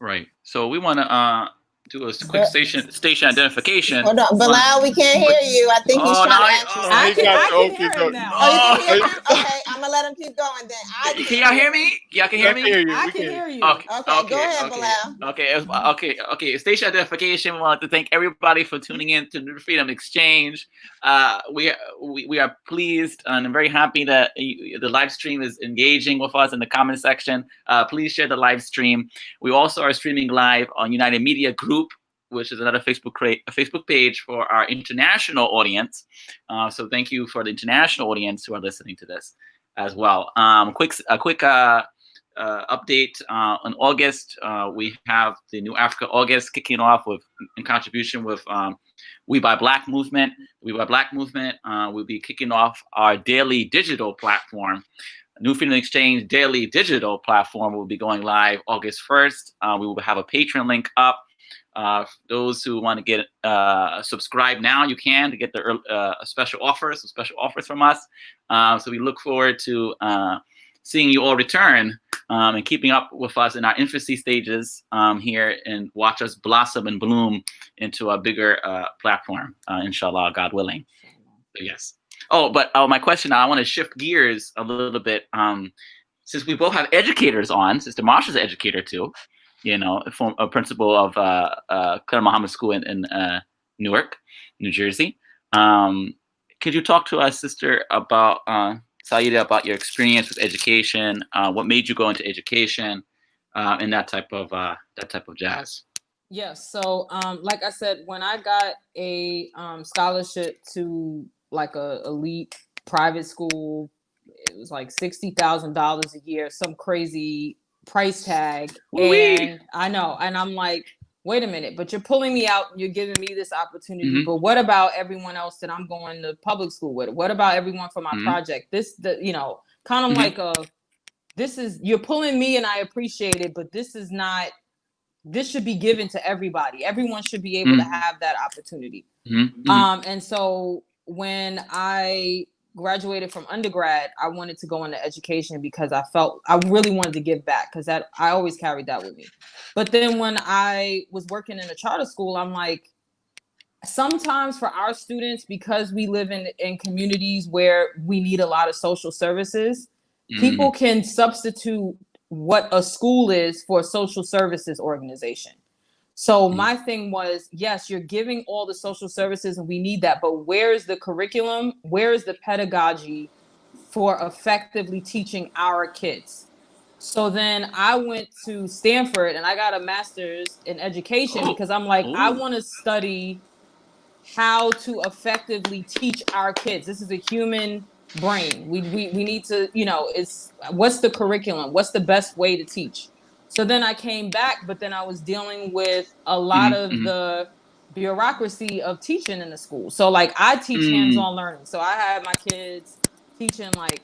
Right. So we want to do a quick station identification. Hold on, Bilal, we can't hear you. I think he's trying to answer. I can hear him now. Oh, you can hear him? Okay, I'm gonna let him keep going then. Can y'all hear me? Y'all can hear me? I can hear you. Okay, go ahead, Bilal. Okay. Station identification. We want to thank everybody for tuning in to New Freedom Exchange. We are pleased and I'm very happy that the live stream is engaging with us in the comment section. Please share the live stream. We also are streaming live on United Media Group which is another Facebook page for our international audience. So thank you for the international audience who are listening to this as well. A quick update on August. We have the New Africa August kicking off in contribution with We Buy Black movement. We Buy Black movement will be kicking off our daily digital platform. New Freedom Exchange daily digital platform will be going live August 1st. We will have a Patreon link up. Those who want to get subscribe now, you can, to get the special offers from us. So we look forward to seeing you all return and keeping up with us in our infancy stages here, and watch us blossom and bloom into a bigger platform, inshallah, God willing. So yes. Oh, but my question now, I want to shift gears a little bit. Since we both have educators on, Sister Marsha's an educator too, a principal of Claire Muhammad School in Newark, New Jersey. Could you talk to us, Sister, about Saidah, about your experience with education? What made you go into education, and that type of jazz? Yes. So, like I said, when I got a scholarship to like a elite private school, it was like $60,000 a year, some crazy price tag. Wee. And I know, and I'm like, wait a minute, but you're pulling me out, you're giving me this opportunity, but what about everyone else that I'm going to public school with? What about everyone for my project? Kind of like you're pulling me, and I appreciate it, but this should be given to everybody. Everyone should be able to have that opportunity. And so when I graduated from undergrad, I wanted to go into education because I felt I really wanted to give back, because I always carried that with me. But then when I was working in a charter school, I'm like, sometimes for our students, because we live in communities where we need a lot of social services, people can substitute what a school is for a social services organization. So my thing was, yes, you're giving all the social services and we need that, but where is the curriculum? Where is the pedagogy for effectively teaching our kids? So then I went to Stanford and I got a master's in education because I'm like, I want to study how to effectively teach our kids. This is a human brain. We need to, what's the curriculum? What's the best way to teach? So then I came back, but then I was dealing with a lot of the bureaucracy of teaching in the school. So like I teach hands-on learning. So I had my kids teaching like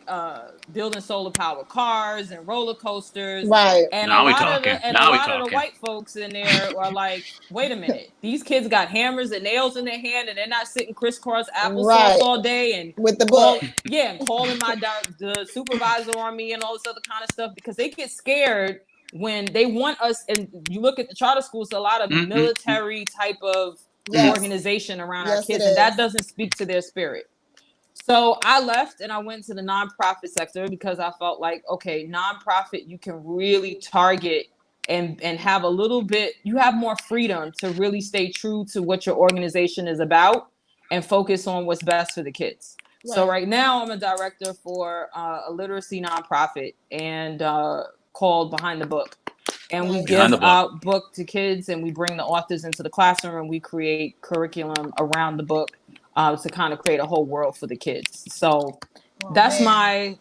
building solar powered cars and roller coasters. Right. And now a lot of the white folks in there are like, wait a minute, these kids got hammers and nails in their hand and they're not sitting crisscross applesauce all day and with the book. And calling the supervisor on me and all this other kind of stuff, because they get scared when they want us. And you look at the charter schools, a lot of military type of organization around our kids, and that doesn't speak to their spirit. So I left and I went to the nonprofit sector because I felt like, okay, nonprofit, you can really target and have a little bit, you have more freedom to really stay true to what your organization is about and focus on what's best for the kids. Right. So right now I'm a director for a literacy nonprofit and called Behind the Book. And we give out book to kids and we bring the authors into the classroom and we create curriculum around the book to kind of create a whole world for the kids. So that's my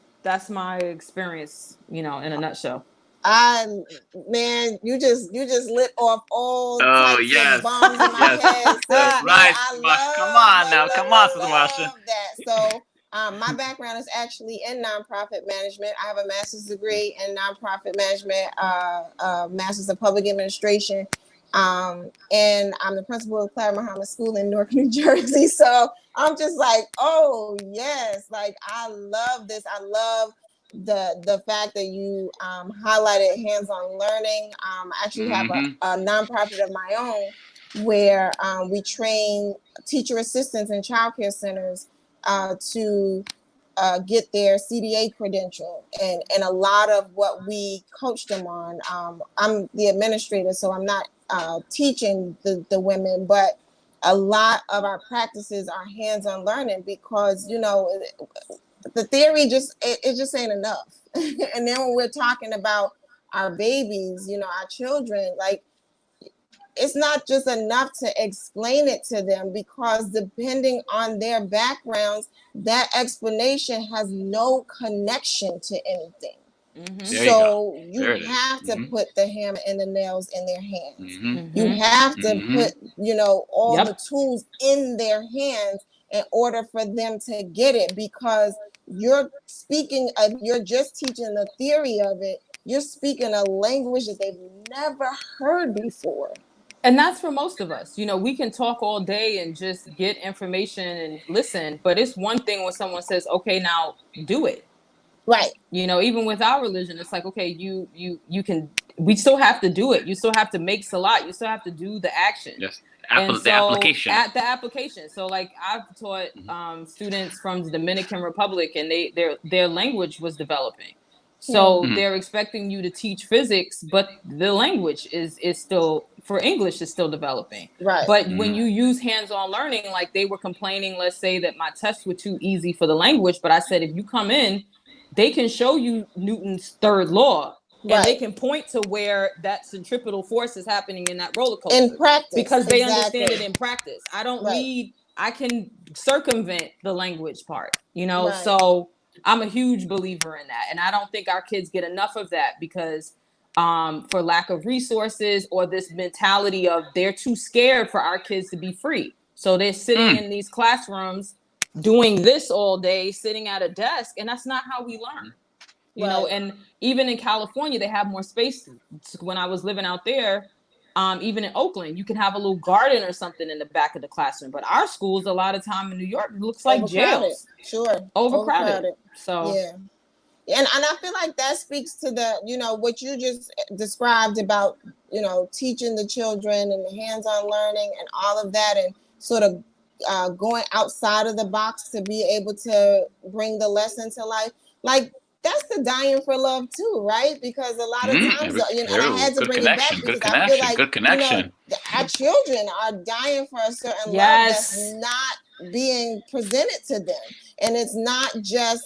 experience, in a nutshell. Man, you just lit off all types of bombs in my head. So, right, come on, Sister Marsha. So my background is actually in nonprofit management. I have a master's degree in nonprofit management, master's of public administration. And I'm the principal of Claire Muhammad School in Newark, New Jersey. So I'm just like, oh yes, like I love this. I love the fact that you highlighted hands-on learning. I actually have a nonprofit of my own where we train teacher assistants in childcare centers to get their CDA credential, and a lot of what we coach them on. I'm the administrator, so I'm not teaching the women, but a lot of our practices are hands-on learning because the theory it just ain't enough. And then when we're talking about our babies, our children, like it's not just enough to explain it to them, because depending on their backgrounds, that explanation has no connection to anything. Mm-hmm. So you have to put the hammer and the nails in their hands. Mm-hmm. You have to put, you know, all the tools in their hands in order for them to get it, because you're just teaching the theory of it. You're speaking a language that they've never heard before. And that's for most of us. You know, we can talk all day and just get information and listen, but it's one thing when someone says, okay, now do it. Right. You know, even with our religion, it's like, okay, you can, we still have to do it. You still have to make salat. You still have to do the action. Yes. The application. So like I've taught students from the Dominican Republic, and their language was developing. So they're expecting you to teach physics, but the language is still, for English, is still developing. Right. But when you use hands-on learning, like they were complaining, let's say that my tests were too easy for the language, but I said, if you come in, they can show you Newton's third law, and they can point to where that centripetal force is happening in that roller coaster. In practice. Because they understand it in practice. I don't need, I can circumvent the language part, you know? So I'm a huge believer in that. And I don't think our kids get enough of that, because for lack of resources, or this mentality of they're too scared for our kids to be free. So they're sitting in these classrooms doing this all day, sitting at a desk, and that's not how we learn. You know, and even in California, they have more space. When I was living out there, even in Oakland, you can have a little garden or something in the back of the classroom. But our schools, a lot of time in New York, it looks like jails. Overcrowded. So and I feel like that speaks to the, you know, what you just described about, you know, teaching the children and the hands-on learning and all of that, and sort of going outside of the box to be able to bring the lesson to life. Like, that's the dying for love too, right? Because a lot of times, you know, and I had to bring it back because I feel like, you know, our children are dying for a certain love that's not being presented to them. And it's not just,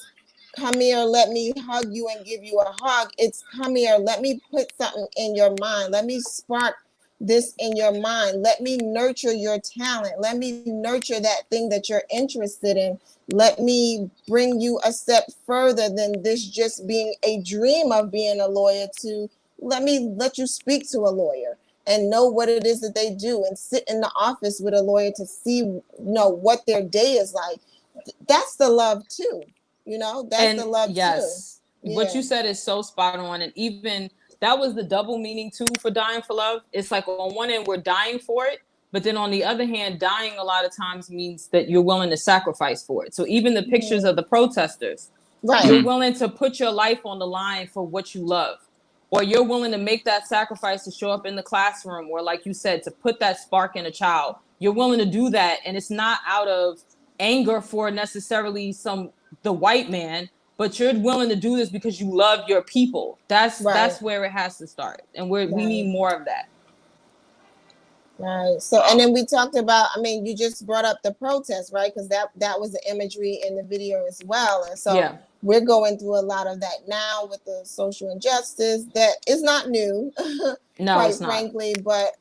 come here, let me hug you and give you a hug. It's, come here, let me put something in your mind. Let me spark this in your mind. Let me nurture your talent. Let me nurture that thing that you're interested in. Let me bring you a step further than this just being a dream of being a lawyer, to let you speak to a lawyer and know what it is that they do, and sit in the office with a lawyer to see, you know, what their day is like. That's the love too. You know, that's the love too. What you said is so spot on. And even that was the double meaning too for dying for love. It's like, on one end, we're dying for it, but then on the other hand, dying a lot of times means that you're willing to sacrifice for it. So even the pictures of the protesters, you're willing to put your life on the line for what you love, or you're willing to make that sacrifice to show up in the classroom, or like you said, to put that spark in a child. You're willing to do that. And it's not out of anger for necessarily the white man, but you're willing to do this because you love your people. That's where it has to start. And we need more of that. Right. So, and then we talked about, I mean, you just brought up the protest, right? Because that was the imagery in the video as well. And so we're going through a lot of that now with the social injustice that is not new, quite frankly, but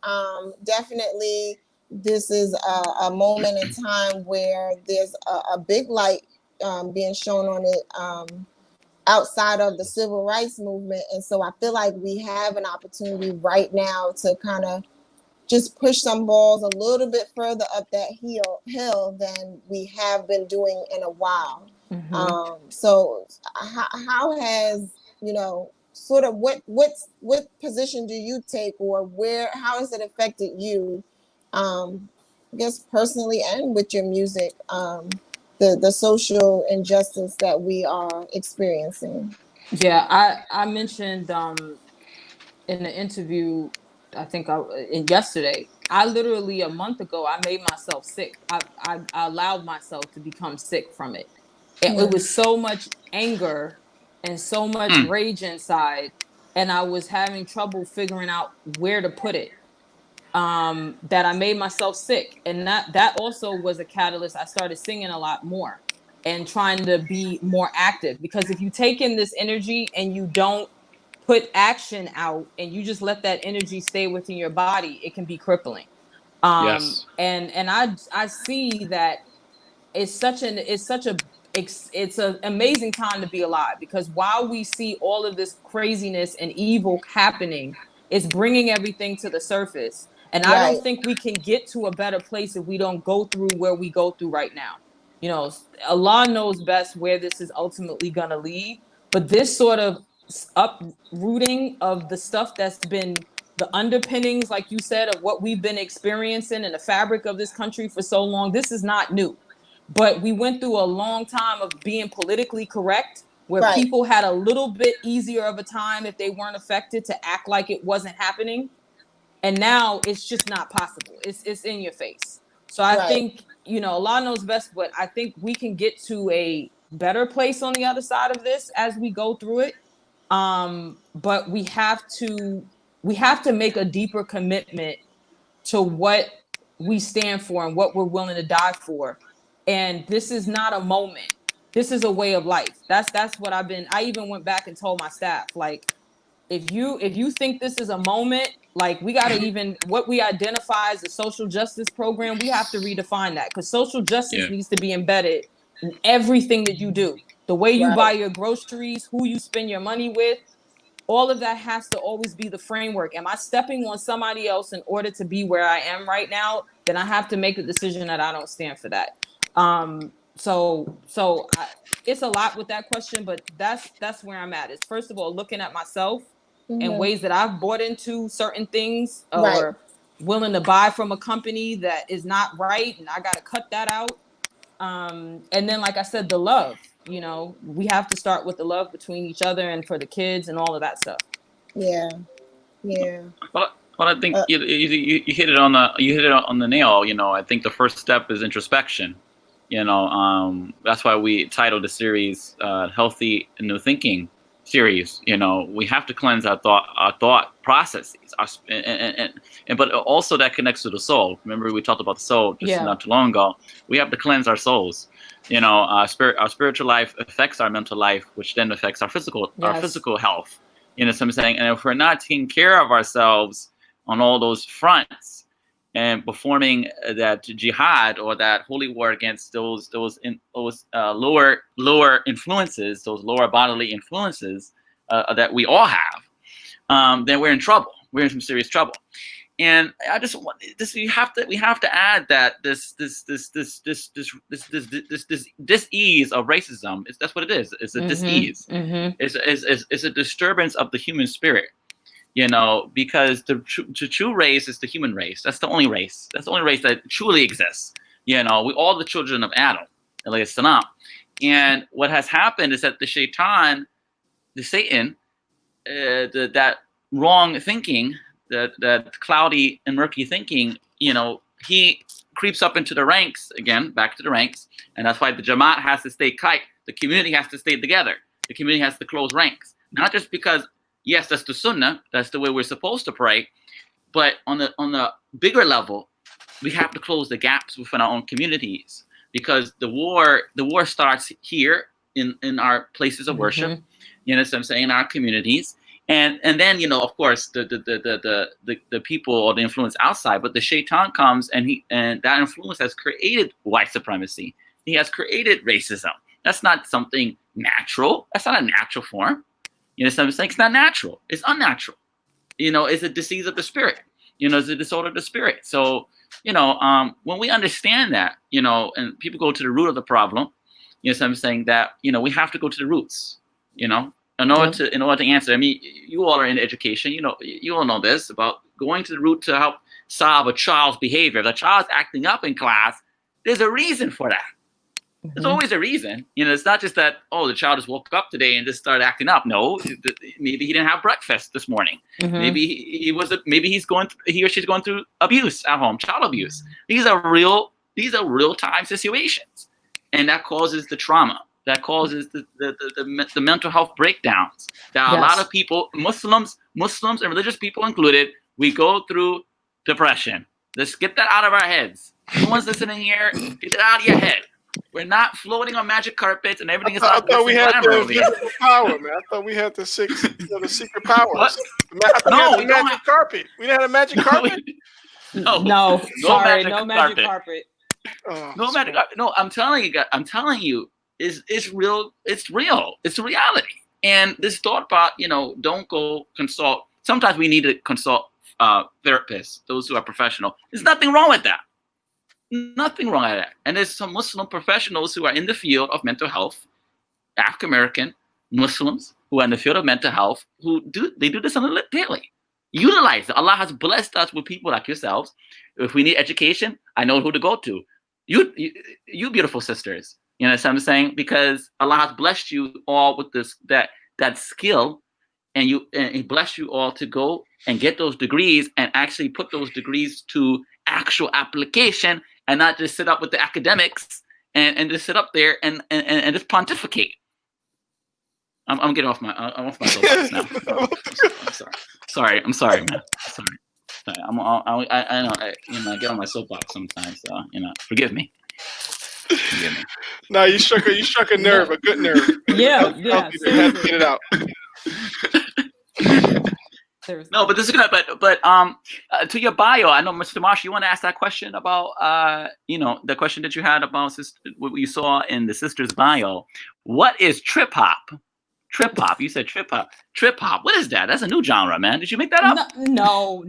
definitely this is a moment in time where there's a big light being shown on it outside of the civil rights movement. And so I feel like we have an opportunity right now to kind of just push some balls a little bit further up that hill than we have been doing in a while. So how has, you know, sort of what position do you take, or how has it affected you, I guess personally and with your music, the social injustice that we are experiencing? Yeah, I mentioned in the interview, I think yesterday, I literally a month ago, I made myself sick. I allowed myself to become sick from it. It was so much anger and so much rage inside, and I was having trouble figuring out where to put it, that I made myself sick. And that also was a catalyst. I started singing a lot more and trying to be more active, because if you take in this energy and you don't put action out and you just let that energy stay within your body, it can be crippling. Yes. And I see that it's an amazing time to be alive, because while we see all of this craziness and evil happening, it's bringing everything to the surface. And I don't think we can get to a better place if we don't go through where we go through right now. You know, Allah knows best where this is ultimately going to lead. But this sort of uprooting of the stuff that's been the underpinnings, like you said, of what we've been experiencing in the fabric of this country for so long, this is not new. But we went through a long time of being politically correct, where people had a little bit easier of a time if they weren't affected to act like it wasn't happening. And now it's just not possible. It's in your face. So I think, you know, Allah knows best, but I think we can get to a better place on the other side of this as we go through it. But we have to make a deeper commitment to what we stand for and what we're willing to die for. And this is not a moment. This is a way of life. That's what I even went back and told my staff, like, if you think this is a moment, like, we got to even what we identify as a social justice program, we have to redefine that, because social justice needs to be embedded in everything that you do. The way you buy your groceries, who you spend your money with, all of that has to always be the framework. Am I stepping on somebody else in order to be where I am right now? Then I have to make a decision that I don't stand for that. So it's a lot with that question, but that's where I'm at. Is first of all looking at myself and ways that I've bought into certain things, or willing to buy from a company that is not right, and I got to cut that out. And then, like I said, the love. You know, we have to start with the love between each other and for the kids and all of that stuff. Yeah. Well, I think you hit it on the nail. You know, I think the first step is introspection. You know, that's why we titled the series "Healthy New Thinking" series. You know, we have to cleanse our thought processes, but also that connects to the soul. Remember, we talked about the soul just not too long ago. We have to cleanse our souls. You know, our spiritual life affects our mental life, which then affects our physical health. You know what I'm saying? And if we're not taking care of ourselves on all those fronts and performing that jihad or that holy war against those lower influences, those lower bodily influences that we all have, then we're in trouble. We're in some serious trouble. And I just want this. We have to add that this dis-ease of racism. That's what it is. It's a dis-ease. It's a disturbance of the human spirit. You know, because the true race is the human race. That's the only race. That's the only race that truly exists. You know, we all the children of Adam, alayhi salam. And what has happened is that the Satan, that wrong thinking, that cloudy and murky thinking, you know, he creeps up into the ranks again, back to the ranks. And that's why the Jamaat has to stay tight. The community has to stay together. The community has to close ranks. Not just because, yes, that's the sunnah, that's the way we're supposed to pray, but on the bigger level, we have to close the gaps within our own communities, because the war starts here in our places of worship, you know what I'm saying, in our communities. And then, you know, of course, the people or the influence outside, but the shaitan comes and that influence has created white supremacy. He has created racism. That's not something natural. That's not a natural form. You know what I'm saying? It's not natural. It's unnatural. You know, it's a disease of the spirit. You know, it's a disorder of the spirit. So, you know, when we understand that, you know, and people go to the root of the problem, you know what I'm saying, that, you know, we have to go to the roots, you know. In order to answer, I mean, you all are in education. You know, you all know this about going to the root to help solve a child's behavior. If the child's acting up in class, there's a reason for that. There's always a reason. You know, it's not just that, oh, the child just woke up today and just started acting up. No, maybe he didn't have breakfast this morning. Maybe he or she's going through abuse at home, child abuse. These are real time situations, and that causes the trauma. That causes the mental health breakdowns that a lot of people, Muslims and religious people included, we go through depression. Let's get that out of our heads. No one's listening here. Get it out of your head. We're not floating on magic carpets and everything is I not. thought we had the invisible power, man. I thought we had the secret powers. What? No, we had the magic carpet. We didn't have a magic carpet. No, sorry, no magic carpet. No magic carpet. No, I'm telling you, it's real. It's real. It's a reality. And this thought about, don't go consult. Sometimes we need to consult therapists, those who are professional. There's nothing wrong with that. Nothing wrong with that. And there's some Muslim professionals who are in the field of mental health, African American Muslims who are in the field of mental health, they do this on a daily. Utilize it. Allah has blessed us with people like yourselves. If we need education, I know who to go to. You beautiful sisters. You know what I'm saying? Because Allah has blessed you all with that skill, and He blessed you all to go and get those degrees and actually put those degrees to actual application, and not just sit up with the academics and just sit up there and just pontificate. I'm getting off my soapbox now. I'm sorry, man. Sorry. I know I get on my soapbox sometimes. So forgive me. No, you struck a nerve, a good nerve. Yeah. Had to get it out. No, but this is good. But to your bio, I know, Mr. Marsha, you want to ask that question about the question that you had about what you saw in the sister's bio. What is trip hop? Trip hop. You said trip hop. Trip hop. What is that? That's a new genre, man. Did you make that up? No.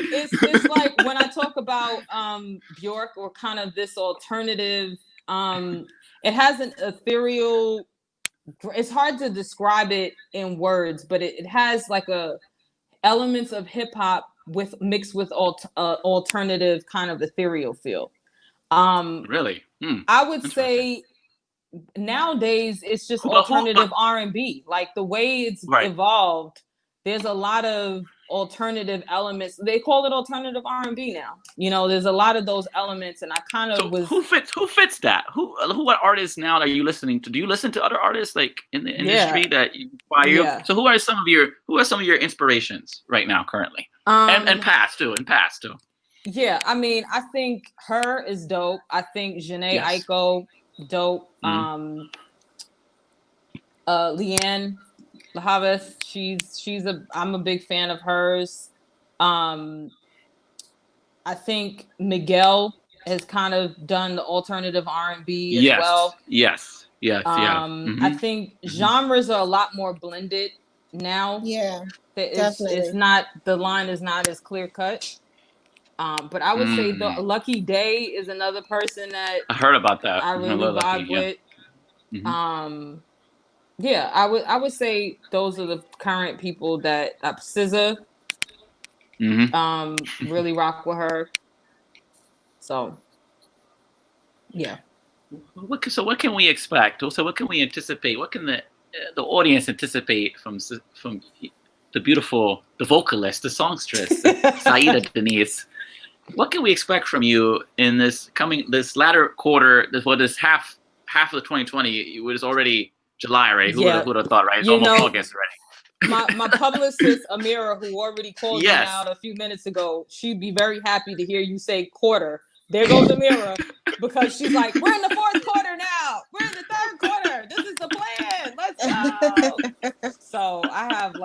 It's like when I talk about Bjork or kind of this alternative. It has an ethereal. It's hard to describe it in words, but it has like elements of hip hop mixed with alternative kind of ethereal feel. Really? I would say nowadays it's just alternative R&B. Like the way it's evolved, there's a lot of alternative elements. They call it alternative R&B now. There's a lot of those elements, and I kind of Who fits that? Who are artists now that you listening to? Do you listen to other artists like in the industry that inspire you? Yeah. So who are some of your inspirations right now currently? And past too. Yeah, I mean, I think her is dope. I think Jhené Aiko, dope. Leanne Lahavas, I'm a big fan of hers. I think Miguel has kind of done the alternative R&B as well. Yes. I think genres are a lot more blended now. Yeah, definitely. It's not, the line is not as clear cut. But I would say the Lucky Day is another person that I heard about that. I really vibe with. Yeah, I would say those are the current people that SZA really rock with her. So yeah. So what can we expect? So what can we anticipate? What can the audience anticipate from the beautiful, the vocalist, the songstress, Saidah Denise? What can we expect from you in this latter quarter? This half of the 2020. It was already July, right? Who would have thought, right? It's almost August already. My publicist Amira, who already called me out a few minutes ago, she'd be very happy to hear you say quarter. There goes Amira, because she's like, we're in the fourth quarter now. We're in the third quarter. This is the plan. Let's go. So I have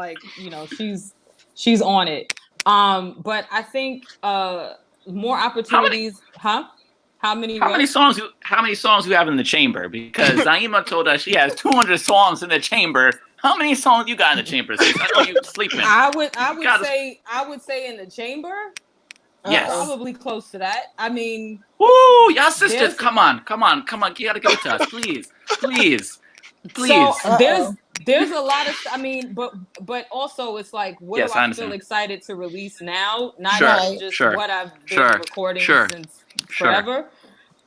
she's on it. But I think more opportunities. How many songs you have in the chamber? Because Naima told us she has 200 songs in the chamber. How many songs you got in the chamber? I know you sleeping. I would say in the chamber. Yes. Probably close to that. I mean, woo, y'all sisters, come on. You gotta give it to us, please. So there's a lot of, but also it's like, what do I feel excited to release now? Not just what I've been recording since forever.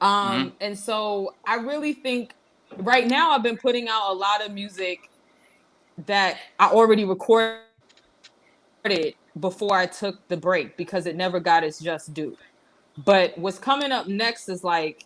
And so I really think right now I've been putting out a lot of music that I already recorded before I took the break, because it never got its just due. But what's coming up next is I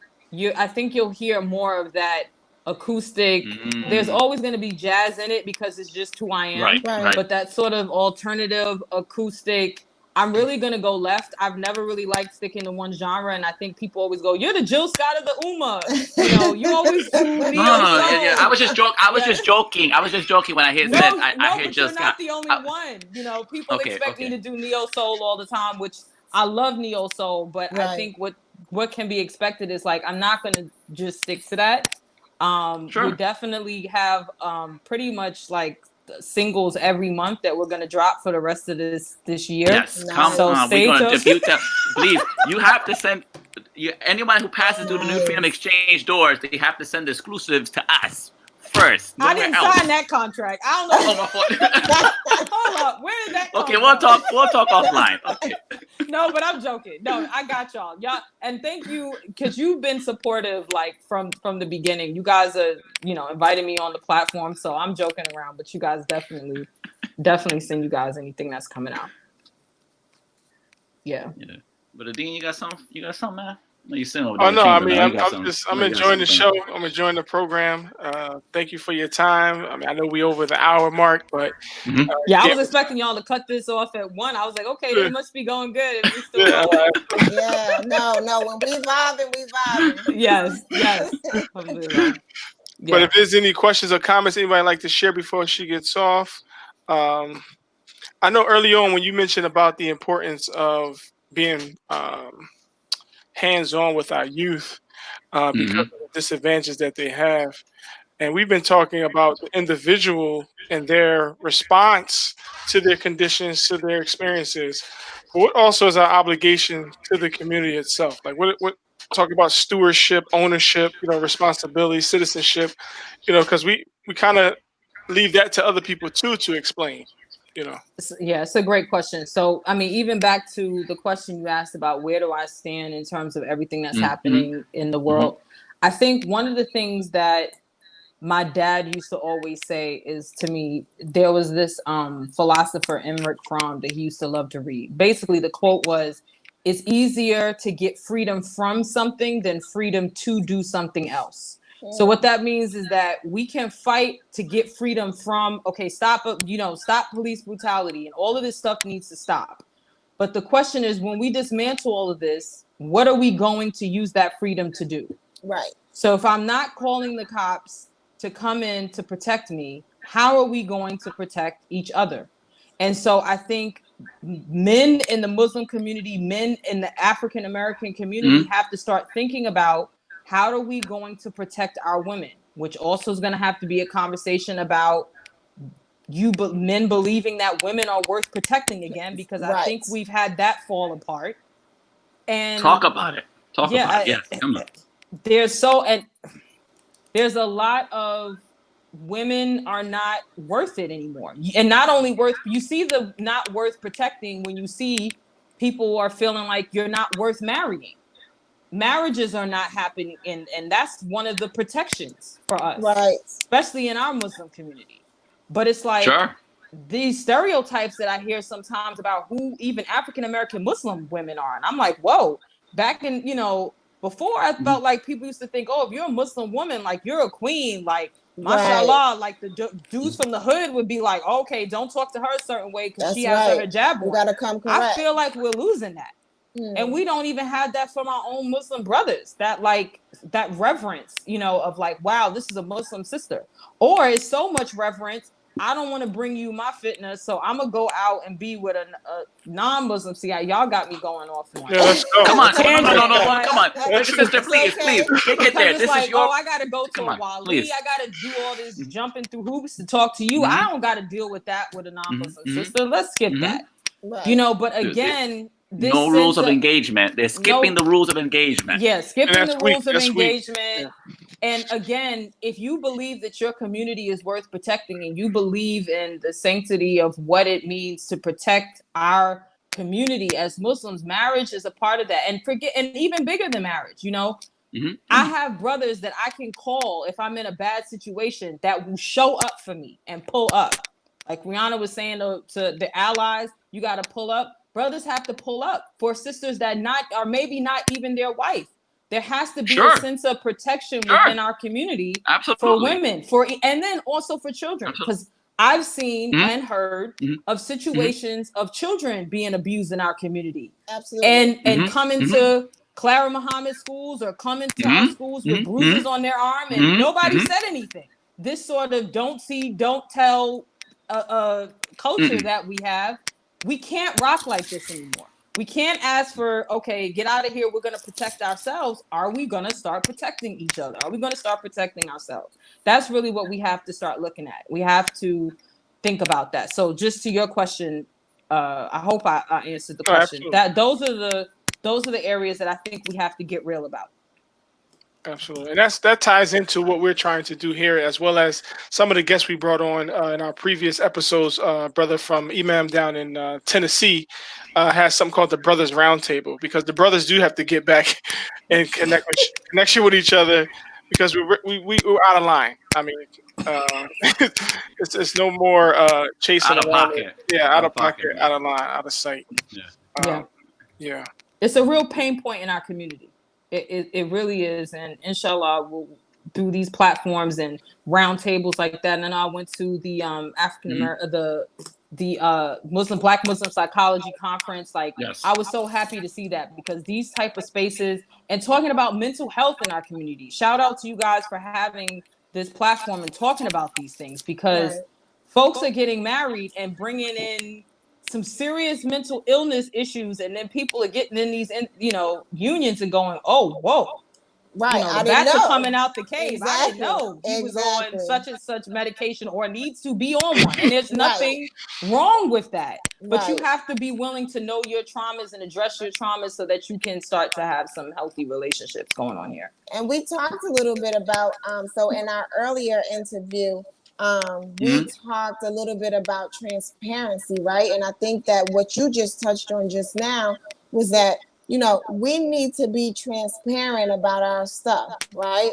think you'll hear more of that acoustic. There's always going to be jazz in it because it's just who I am. Right. But that sort of alternative acoustic I'm really gonna go left. I've never really liked sticking to one genre, and I think people always go, "You're the Jill Scott of the Ummah." You always do neo soul. Yeah. I was just joking. I was just joking when I heard that. I heard Jill Scott. You're not the only one. People expect me to do neo soul all the time, which I love neo soul, but I think what can be expected is like I'm not gonna just stick to that. We definitely have pretty much like singles every month that we're gonna drop for the rest of this year. Yes, come on. We're gonna debut them. Please, you have to send anyone who passes through the New Freedom Exchange doors. They have to send exclusives to us first. I didn't sign that contract. I don't know. Oh, my fault. Hold up, where did that come Okay, from? we'll talk offline. Okay. No, but I'm joking. No, I got y'all. And thank you because you've been supportive like from the beginning. You guys are, inviting me on the platform, so I'm joking around, but you guys definitely send you guys anything that's coming out. Yeah. But Deen, you got something, man? No, you sitting over there. Oh no, I mean, I'm enjoying the show. I'm enjoying the program. Thank you for your time. I mean, I know we over the hour mark, but I was expecting y'all to cut this off at 1. I was like, okay, they must be going good. If we still no. When we vibing. Yes. But if there's any questions or comments anybody like to share before she gets off, I know early on when you mentioned about the importance of being hands-on with our youth because of the disadvantages that they have. And we've been talking about the individual and their response to their conditions, to their experiences. But what also is our obligation to the community itself? Like what talk about stewardship, ownership, responsibility, citizenship, because we kind of leave that to other people too to explain. Yeah, it's a great question. So, I mean, even back to the question you asked about where do I stand in terms of everything that's happening in the world, I think one of the things that my dad used to always say is to me, there was this philosopher, Emmerich Fromm, that he used to love to read. Basically, the quote was, it's easier to get freedom from something than freedom to do something else. So what that means is that we can fight to get freedom from, stop police brutality and all of this stuff needs to stop. But the question is, when we dismantle all of this, what are we going to use that freedom to do? Right. So if I'm not calling the cops to come in to protect me, how are we going to protect each other? And so I think men in the Muslim community, men in the African American community have to start thinking about how are we going to protect our women, which also is going to have to be a conversation about men believing that women are worth protecting again, because I think we've had that fall apart. And talk about it. Come on. There's a lot of women are not worth it anymore. And not only you see the not worth protecting when you see people are feeling like you're not worth marrying. Marriages are not happening, and that's one of the protections for us, right? Especially in our Muslim community. But it's like these stereotypes that I hear sometimes about who even African American Muslim women are, and I'm like, whoa. Back in before, I felt like people used to think, oh, if you're a Muslim woman, like you're a queen, like mashallah, like the dudes from the hood would be like, okay, don't talk to her a certain way because she has her hijab on. You gotta come correct. I feel like we're losing that. And we don't even have that from our own Muslim brothers, that reverence, of like, wow, this is a Muslim sister. Or it's so much reverence, I don't want to bring you my fitness, so I'm going to go out and be with a non-Muslim. See, y'all got me going off one. Yeah, let's go. Come on. Come on. Sister, please. Get there. This like, is your... I got to go to a Wali. I got to do all this jumping through hoops to talk to you. I don't got to deal with that with a non-Muslim sister. Let's skip that. Right. But again... No rules of engagement. They're skipping the rules of engagement. Yeah, skipping the rules of engagement. Yeah. And again, if you believe that your community is worth protecting and you believe in the sanctity of what it means to protect our community as Muslims, marriage is a part of that. And even bigger than marriage, I have brothers that I can call if I'm in a bad situation that will show up for me and pull up. Like Rihanna was saying to the allies, you got to pull up. Brothers have to pull up for sisters that are maybe not even their wife. There has to be a sense of protection within our community for women, and then also for children. Because I've seen and heard of situations of children being abused in our community. Absolutely. And coming to Clara Muhammad schools or coming to our schools with bruises on their arm, and nobody said anything. This sort of don't see, don't tell culture that we have. We can't rock like this anymore. We can't ask for, okay, get out of here. We're going to protect ourselves. Are we going to start protecting each other? Are we going to start protecting ourselves? That's really what we have to start looking at. We have to think about that. So just to your question, I hope I answered the question. Those are the areas that I think we have to get real about. Absolutely. And that ties into what we're trying to do here, as well as some of the guests we brought on in our previous episodes. Brother from Imam down in Tennessee has something called the Brothers Roundtable, because the brothers do have to get back and connection with each other, because we're out of line. I mean, it's no more chasing out of pocket. Out of pocket, out of line, out of sight. Yeah. It's a real pain point in our community. It really is, and inshallah, we'll do these platforms and roundtables like that. And then I went to the African American, the Black Muslim Psychology Conference. I was so happy to see that, because these type of spaces and talking about mental health in our community. Shout out to you guys for having this platform and talking about these things, because folks are getting married and bringing in some serious mental illness issues, and then people are getting in these, unions and going, "Oh, whoa, right? I didn't know. Coming out the cave. Exactly. I didn't know he was on such and such medication or needs to be on one." And there's nothing wrong with that, but you have to be willing to know your traumas and address your traumas so that you can start to have some healthy relationships going on here. And we talked a little bit about so in our earlier interview. We talked a little bit about transparency, right? And I think that what you just touched on just now was that, we need to be transparent about our stuff, right?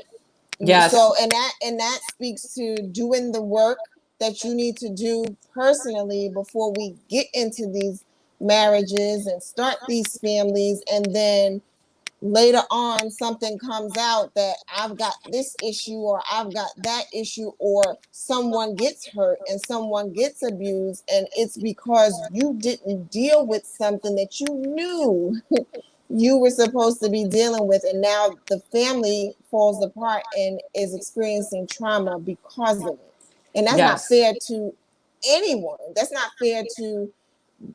Yes. So, and that speaks to doing the work that you need to do personally before we get into these marriages and start these families, and then later on something comes out that I've got this issue or I've got that issue, or someone gets hurt and someone gets abused, and it's because you didn't deal with something that you knew you were supposed to be dealing with, and now the family falls apart and is experiencing trauma because of it. And that's not fair to anyone. That's not fair to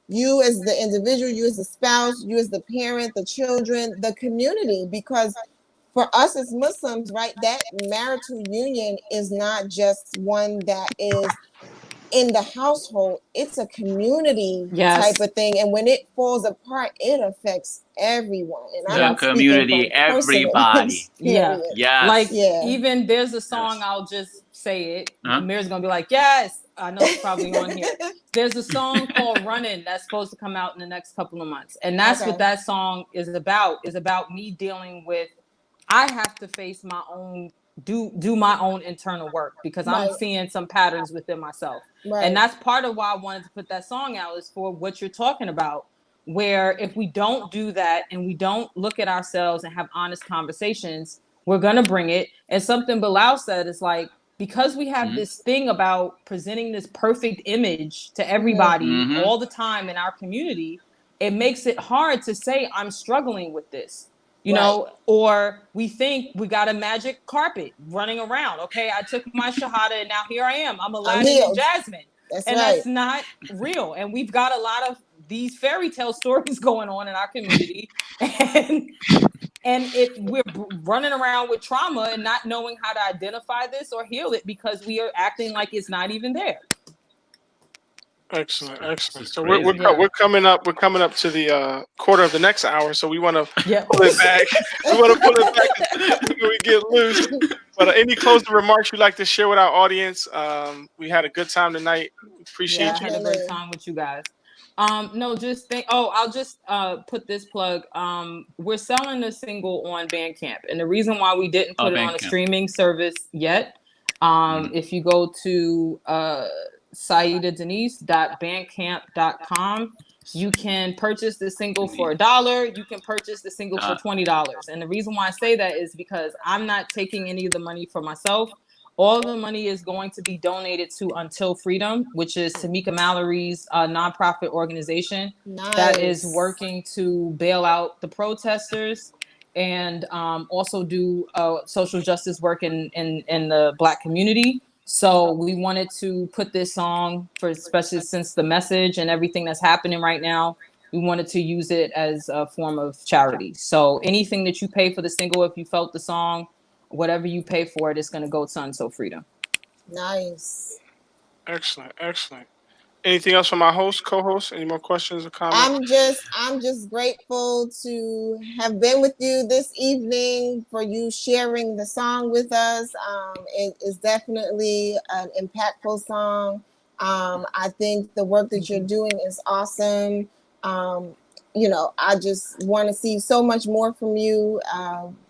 you as the individual, you as the spouse, you as the parent, the children, the community, because for us as Muslims, right, that marital union is not just one that is in the household, it's a community type of thing. And when it falls apart, it affects everyone. And the community, everybody. Even there's a song, I'll just say it. Amir's gonna be like, yes. I know it's probably on here. There's a song called Running that's supposed to come out in the next couple of months. And that's what that song is about me dealing with, I have to face my own, do my own internal work, because I'm seeing some patterns within myself. And that's part of why I wanted to put that song out, is for what you're talking about, where if we don't do that and we don't look at ourselves and have honest conversations, we're going to bring it. And something Bilal said is like, because we have this thing about presenting this perfect image to everybody all the time in our community, it makes it hard to say, I'm struggling with this, or we think we got a magic carpet running around. Okay, I took my Shahada and now here I am. I'm Aladdin and Jasmine. That's not real. And we've got a lot of these fairy tale stories going on in our community. And we're running around with trauma and not knowing how to identify this or heal it, because we are acting like it's not even there. Excellent. So we're coming up to the quarter of the next hour, so we want to pull it back. We want to pull it back when we get loose. But any closing remarks you'd like to share with our audience? We had a good time tonight. Appreciate you. I had a great time with you guys. I'll just put this plug. We're selling a single on Bandcamp, and the reason why we didn't put it on a streaming service yet, if you go to Saidahdenise.bandcamp.com, you can purchase the single for $1. You can purchase the single for $20. And the reason why I say that is because I'm not taking any of the money for myself. All the money is going to be donated to Until Freedom, which is Tamika Mallory's nonprofit organization that is working to bail out the protesters and also do social justice work in the Black community. So we wanted to put this song for, especially since the message and everything that's happening right now, we wanted to use it as a form of charity. So anything that you pay for the single, if you felt the song, whatever you pay for it, it's going to go to Until Freedom. Nice. Excellent. Anything else from my co-host? Any more questions or comments? I'm just grateful to have been with you this evening, for you sharing the song with us. It is definitely an impactful song. I think the work that you're doing is awesome. I just want to see so much more from you.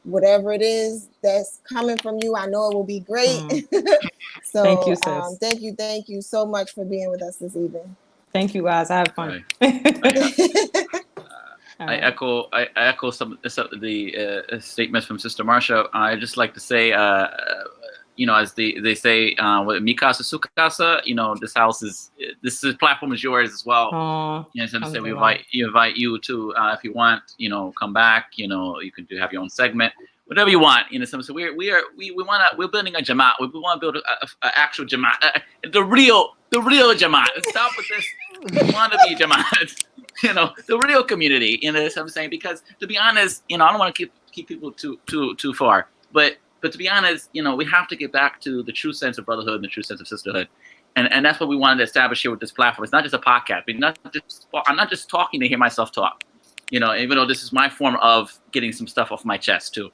Whatever it is that's coming from you, I know it will be great. So thank you, sis. Thank you so much for being with us this evening. Thank you, guys. I have fun. I echo some of the statements from Sister Marsha. I just like to say, as they say, with Mikasa Sukasa, this platform is yours as well. So we invite you to, if you want, come back. You can have your own segment, whatever you want. So we're building a Jamaat. We want to build an actual Jamaat, the real Jamaat. Stop with this wannabe Jamaat. The real community. So I'm saying, because to be honest, I don't want to keep people too far, but to be honest, we have to get back to the true sense of brotherhood and the true sense of sisterhood. And that's what we wanted to establish here with this platform. It's not just a podcast. I'm not just talking to hear myself talk, even though this is my form of getting some stuff off my chest too.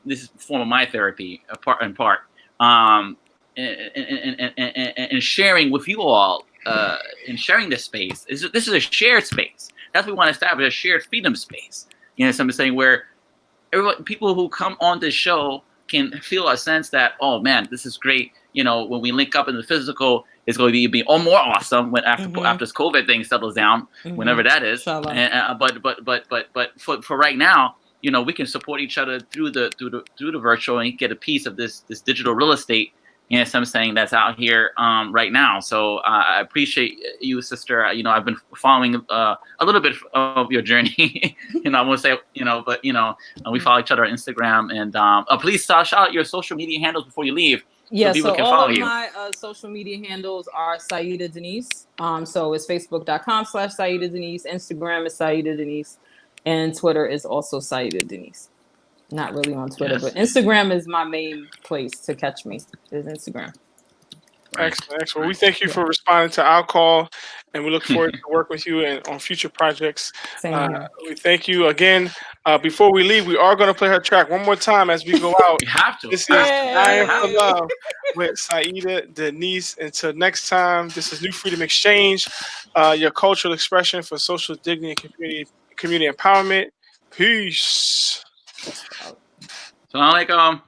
This is a form of my therapy, in part. And sharing with you all, and sharing this space. This is a shared space. That's what we want to establish, a shared freedom space. So I'm saying, where people who come on this show can feel a sense that, oh man, this is great. When we link up in the physical, it's going to be more awesome when after this COVID thing settles down, whenever that is. But for right now, we can support each other through the virtual and get a piece of this digital real estate. So I'm saying, that's out here right now. So I appreciate you, sister. I've been following a little bit of your journey. I won't say, but we follow each other on Instagram. And please shout out your social media handles before you leave. Yeah, so people so can all follow of you. my social media handles are Saidahdenise. So it's facebook.com/Saidahdenise. Instagram is Saidahdenise, and Twitter is also Saidahdenise. Not really on Twitter, but Instagram is my main place to catch me. Is Instagram. Excellent. Well, we thank you for responding to our call, and we look forward to work with you and on future projects. We thank you again. Before we leave, we are going to play her track one more time as we go out. You have to. This is I Am for Love with Saidah Denise. Until next time, this is New Freedom Exchange, your cultural expression for social dignity and community empowerment. Peace. Assalamu alaikum.